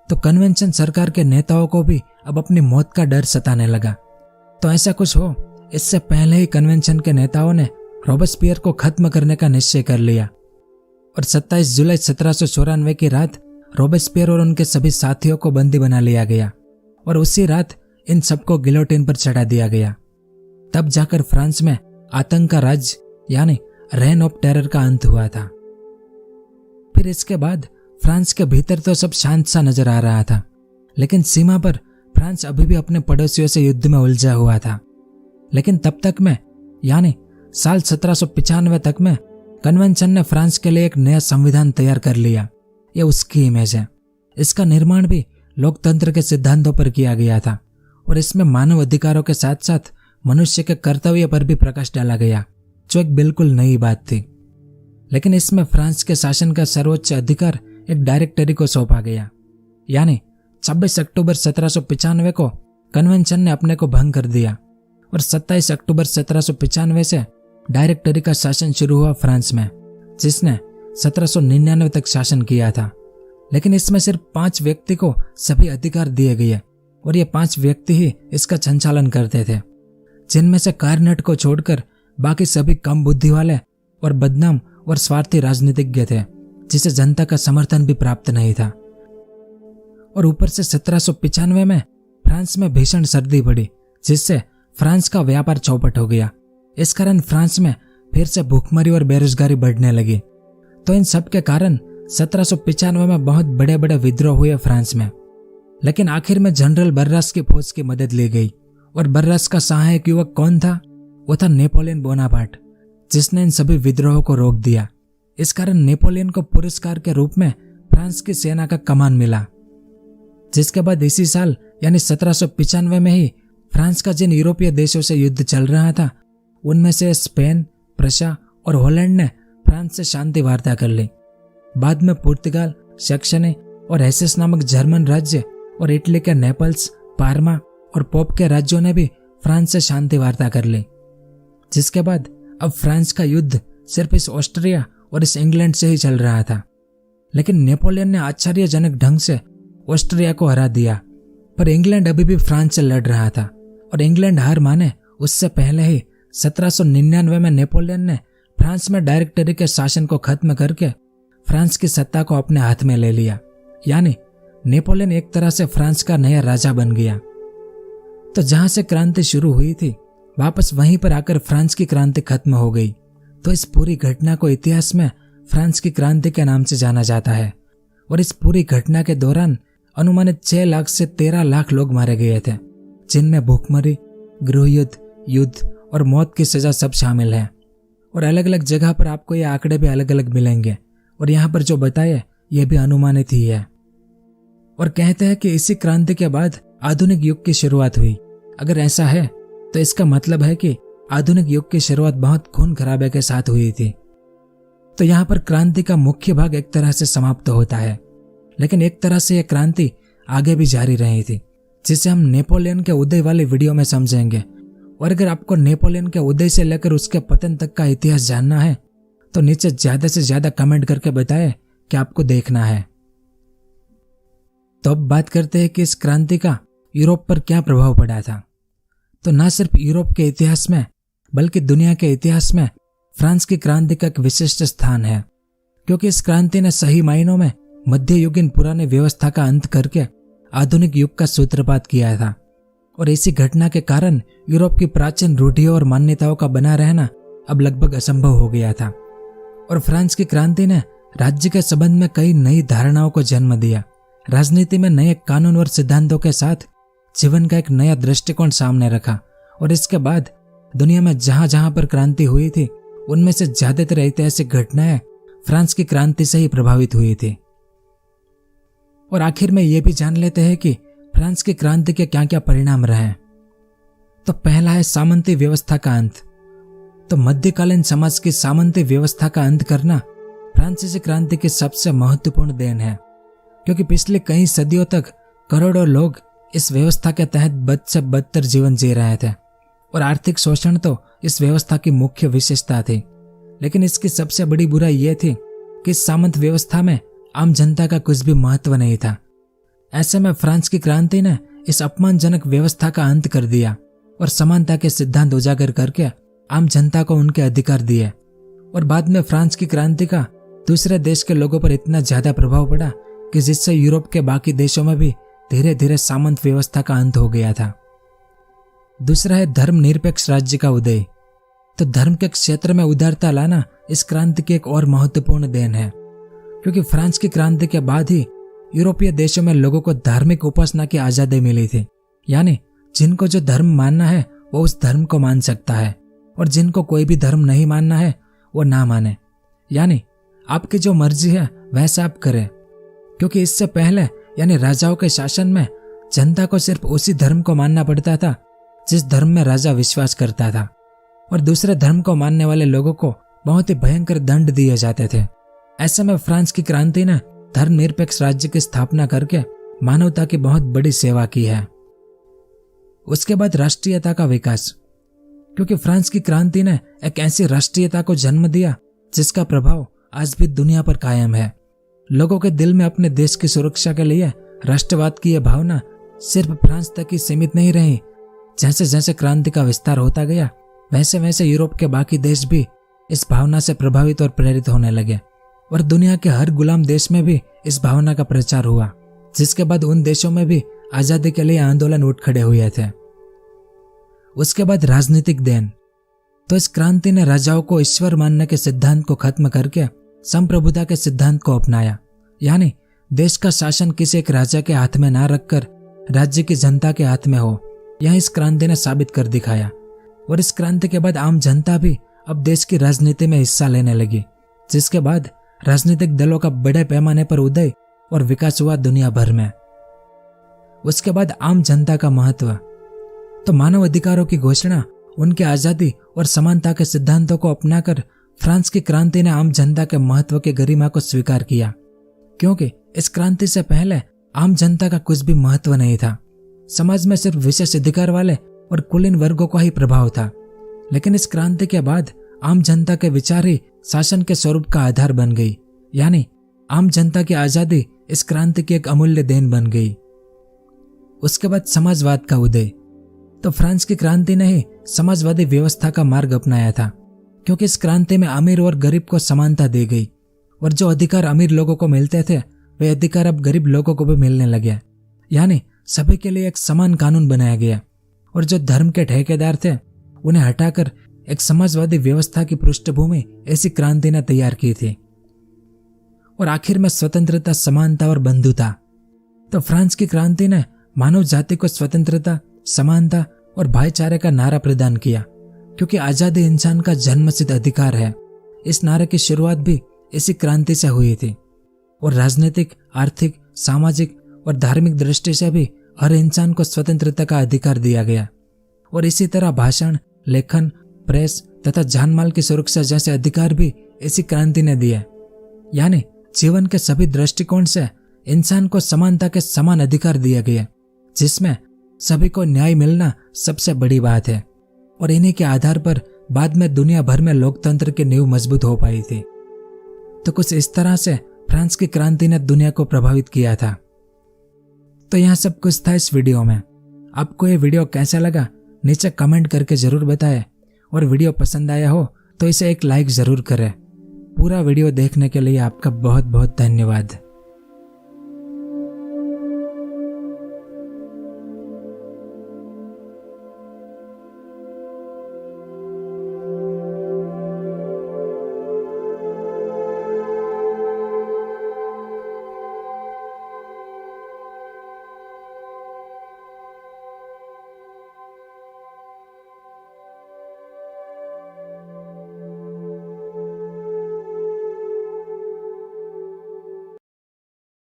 तो कन्वेंशन सरकार के नेताओं को भी अब अपनी मौत का डर सताने लगा। तो ऐसा कुछ हो इससे पहले ही कन्वेंशन के नेताओं ने रोबेस्पियर को खत्म करने का निश्चय कर लिया और 27 जुलाई 1794 की रात रोबेस्पियर और उनके सभी साथियों को बंदी बना लिया गया और उसी रात इन सबको गिलोटिन पर चढ़ा दिया गया। तब जाकर फ्रांस में आतंक का राज्य यानी रेन ऑफ टेरर का अंत हुआ था। फिर इसके बाद फ्रांस के भीतर तो सब शांत सा नजर आ रहा था, लेकिन सीमा पर फ्रांस अभी भी अपने पड़ोसियों से युद्ध में उलझा हुआ था। लेकिन तब तक में यानी साल 1795 तक में कन्वेंशन ने फ्रांस के लिए एक नया संविधान तैयार कर लिया। यह उसकी इमेज है। इसका निर्माण भी लोकतंत्र के सिद्धांतों पर किया गया था और इसमें मानव अधिकारों के साथ साथ मनुष्य के कर्तव्य पर भी प्रकाश डाला गया, जो एक बिल्कुल नई बात थी। लेकिन इसमें फ्रांस के शासन का सर्वोच्च अधिकार एक डायरेक्टरी को सौंपा गया। यानी 26 अक्टूबर 1795 को कन्वेंशन ने अपने को भंग कर दिया और 27 अक्टूबर 1795 से डायरेक्टरी का शासन शुरू हुआ फ्रांस में, जिसने 1799 तक शासन किया था। लेकिन इसमें सिर्फ 5 व्यक्ति को सभी अधिकार दिए गए और ये 5 व्यक्ति ही इसका संचालन करते थे। जिनमें से कार्नेट को छोड़कर बाकी सभी कम बुद्धि वाले और बदनाम और स्वार्थी राजनीतिज्ञ थे, जिसे जनता का समर्थन भी प्राप्त नहीं था। और ऊपर से 1795 में फ्रांस में भीषण सर्दी पड़ी, जिससे फ्रांस का व्यापार चौपट हो गया। इस कारण फ्रांस में फिर से भूखमरी और बेरोजगारी बढ़ने लगी। तो इन सब के कारण 1795 में बहुत बड़े बड़े विद्रोह हुए फ्रांस में। लेकिन आखिर में जनरल बर्रास की फौज की मदद ली गई, और बर्रास का सहायक युवक कौन था? वो था नेपोलियन बोनापार्ट, जिसने इन सभी विद्रोहों को रोक दिया। इस कारण नेपोलियन को पुरस्कार के रूप में फ्रांस की सेना का कमान मिला, जिसके बाद इसी साल यानी 1795 में ही फ्रांस का जिन यूरोपीय देशों से युद्ध चल रहा था, उनमें से स्पेन, प्रशा और हॉलैंड ने फ्रांस से शांति वार्ता कर ली। बाद में पुर्तगाल, सैक्सनी और हेसेस नामक जर्मन राज्य और इटली के नेपल्स, पार्मा और पोप के राज्यों ने भी फ्रांस से शांति वार्ता कर ली। जिसके बाद अब फ्रांस का युद्ध सिर्फ इस ऑस्ट्रिया और इस इंग्लैंड से ही चल रहा था। लेकिन नेपोलियन ने आश्चर्यजनक ढंग से ऑस्ट्रिया को हरा दिया, पर इंग्लैंड अभी भी फ्रांस से लड़ रहा था। और इंग्लैंड हार माने उससे पहले ही 1799 में नेपोलियन ने फ्रांस में डायरेक्टरी के शासन को खत्म करके फ्रांस की सत्ता को अपने हाथ में ले लिया। यानी नेपोलियन एक तरह से फ्रांस का नया राजा बन गया। तो जहां से क्रांति शुरू हुई थी, वापस वहीं पर आकर फ्रांस की क्रांति खत्म हो गई। तो इस पूरी घटना को इतिहास में फ्रांस की क्रांति के नाम से जाना जाता है। और इस पूरी घटना के दौरान अनुमानित 6 लाख से 13 लाख लोग मारे गए थे, जिनमें भूखमरी, गृहयुद्ध, युद्ध और मौत की सजा सब शामिल है। और अलग अलग जगह पर आपको ये आंकड़े भी अलग अलग मिलेंगे, और यहाँ पर जो बताए ये भी अनुमानित ही है। और कहते हैं कि इसी क्रांति के बाद आधुनिक युग की शुरुआत हुई। अगर ऐसा है तो इसका मतलब है कि आधुनिक युग की शुरुआत बहुत खून खराबे के साथ हुई थी। तो यहाँ पर क्रांति का मुख्य भाग एक तरह से समाप्त होता है, लेकिन एक तरह से यह क्रांति आगे भी जारी रही थी, जिसे हम नेपोलियन के उदय वाली वीडियो में समझेंगे। और अगर आपको नेपोलियन के उदय से लेकर उसके पतन तक का इतिहास जानना है तो नीचे ज्यादा से ज्यादा कमेंट करके बताएं कि आपको देखना है। तो अब बात करते हैं कि इस क्रांति का यूरोप पर क्या प्रभाव पड़ा था। तो न सिर्फ यूरोप के इतिहास में बल्कि दुनिया के इतिहास में फ्रांस की क्रांति का एक विशिष्ट स्थान है, क्योंकि इस क्रांति ने सही मायनों में मध्ययुगीन पुरानी व्यवस्था का अंत करके आधुनिक युग का सूत्रपात किया था। और इसी घटना के कारण यूरोप की प्राचीन रूढ़ियों और मान्यताओं का बना रहना अब लगभग असंभव हो गया था। और फ्रांस की क्रांति ने राज्य के संबंध में कई नई धारणाओं को जन्म दिया। राजनीति में नए कानून और सिद्धांतों के साथ जीवन का एक नया दृष्टिकोण सामने रखा। और इसके बाद दुनिया में जहां जहां पर क्रांति हुई थी, उनमें से ज्यादातर ऐतिहासिक घटनाएं फ्रांस की क्रांति से ही प्रभावित हुई थी। और आखिर में ये भी जान लेते हैं कि फ्रांस की क्रांति के क्या क्या परिणाम रहे। तो पहला है सामंती व्यवस्था का अंत। तो मध्यकालीन समाज की सामंती व्यवस्था का अंत करना फ्रांसीसी क्रांति की सबसे महत्वपूर्ण देन है, क्योंकि पिछले कई सदियों तक करोड़ों लोग इस व्यवस्था के तहत बद से बदतर जीवन जी रहे थे। और आर्थिक शोषण तो इस व्यवस्था की मुख्य विशेषता थी। लेकिन इसकी सबसे बड़ी बुराई यह थी कि इस सामंत व्यवस्था में आम जनता का कुछ भी महत्व नहीं था। ऐसे में फ्रांस की क्रांति ने इस अपमानजनक व्यवस्था का अंत कर दिया और समानता के सिद्धांत उजागर करके आम जनता को उनके अधिकार दिए। और बाद में फ्रांस की क्रांति का दूसरे देश के लोगों पर इतना ज्यादा प्रभाव पड़ा कि जिससे यूरोप के बाकी देशों में भी धीरे धीरे सामंत व्यवस्था का अंत हो गया था। दूसरा है धर्मनिरपेक्ष राज्य का उदय। तो धर्म के क्षेत्र में उदारता लाना इस क्रांति की एक और महत्वपूर्ण देन है, क्योंकि फ्रांस की क्रांति के बाद ही यूरोपीय देशों में लोगों को धार्मिक उपासना की आजादी मिली थी। यानी जिनको जो धर्म मानना है वो उस धर्म को मान सकता है, और जिनको कोई भी धर्म नहीं मानना है वो ना माने। यानी आपकी जो मर्जी है वैसा आप करें, क्योंकि इससे पहले यानी राजाओं के शासन में जनता को सिर्फ उसी धर्म को मानना पड़ता था जिस धर्म में राजा विश्वास करता था, और दूसरे धर्म को मानने वाले लोगों को बहुत ही भयंकर दंड दिए जाते थे। ऐसे में फ्रांस की क्रांति ने धर्मनिरपेक्ष राज्य की स्थापना करके मानवता की बहुत बड़ी सेवा की है। उसके बाद राष्ट्रीयता का विकास, क्योंकि फ्रांस की क्रांति ने एक ऐसी राष्ट्रीयता को जन्म दिया जिसका प्रभाव आज भी दुनिया पर कायम है। लोगों के दिल में अपने देश की सुरक्षा के लिए राष्ट्रवाद की यह भावना सिर्फ फ्रांस तक ही सीमित नहीं रही, जैसे जैसे क्रांति का विस्तार होता गया वैसे वैसे यूरोप के बाकी देश भी इस भावना से प्रभावित और प्रेरित होने लगे और दुनिया के हर गुलाम देश में भी इस भावना का प्रचार हुआ, जिसके बाद उन देशों में भी आजादी के लिए आंदोलन उठ खड़े हुए थे। उसके बाद राजनीतिक देन। तो इस क्रांति ने राजाओं को ईश्वर मानने के सिद्धांत को खत्म करके संप्रभुता के सिद्धांत को अपनाया, यानी देश का शासन किसी एक राजा के हाथ में ना रखकर राज्य की जनता के हाथ में हो, यह इस क्रांति ने साबित कर दिखाया। और इस क्रांति के बाद आम जनता भी अब देश की राजनीति में हिस्सा लेने लगी, जिसके बाद राजनीतिक दलों का बड़े पैमाने पर उदय और विकास हुआ दुनिया भर में। उसके बाद आम जनता का महत्व। तो मानव अधिकारों की घोषणा, उनकी आजादी और समानता के सिद्धांतों को अपनाकर फ्रांस की क्रांति ने आम जनता के महत्व की गरिमा को स्वीकार किया, क्योंकि इस क्रांति से पहले आम जनता का कुछ भी महत्व नहीं था। समाज में सिर्फ विशेष अधिकार वाले और कुलीन वर्गों का ही प्रभाव था। लेकिन इस क्रांति के बाद आम जनता के विचार ही शासन के स्वरूप का आधार बन गई, यानी आम जनता की आजादी इस क्रांति की एक अमूल्य देन बन गई। उसके बाद समाजवाद का उदय। तो फ्रांस की क्रांति ने ही समाजवादी व्यवस्था का मार्ग अपनाया था, क्योंकि इस क्रांति में अमीर और गरीब को समानता दी गई और जो अधिकार अमीर लोगों को मिलते थे वे अधिकार अब गरीब लोगों को भी मिलने लगे, यानी सभी के लिए एक समान कानून बनाया गया। और जो धर्म के ठेकेदार थे उन्हें हटाकर एक समाजवादी व्यवस्था की पृष्ठभूमि ऐसी क्रांति ने तैयार की थी। और आखिर में स्वतंत्रता, समानता और बंधुता। तो फ्रांस की क्रांति ने मानव जाति को स्वतंत्रता, समानता और भाईचारे का नारा प्रदान किया, क्योंकि आजादी इंसान का जन्मसिद्ध अधिकार है। इस नारे की शुरुआत भी इसी क्रांति से हुई थी और राजनीतिक, आर्थिक, सामाजिक और धार्मिक दृष्टि से भी हर इंसान को स्वतंत्रता का अधिकार दिया गया। और इसी तरह भाषण, लेखन, प्रेस तथा जानमाल की सुरक्षा जैसे अधिकार भी इसी क्रांति ने दिए, यानी जीवन के सभी दृष्टिकोण से इंसान को समानता के समान अधिकार दिए गए, जिसमें सभी को न्याय मिलना सबसे बड़ी बात है। और इन्हीं के आधार पर बाद में दुनिया भर में लोकतंत्र की नींव मजबूत हो पाई थी। तो कुछ इस तरह से फ्रांस की क्रांति ने दुनिया को प्रभावित किया था। तो यह सब कुछ था इस वीडियो में। आपको ये वीडियो कैसा लगा नीचे कमेंट करके जरूर बताएं, और वीडियो पसंद आया हो तो इसे एक लाइक जरूर करें। पूरा वीडियो देखने के लिए आपका बहुत बहुत धन्यवाद।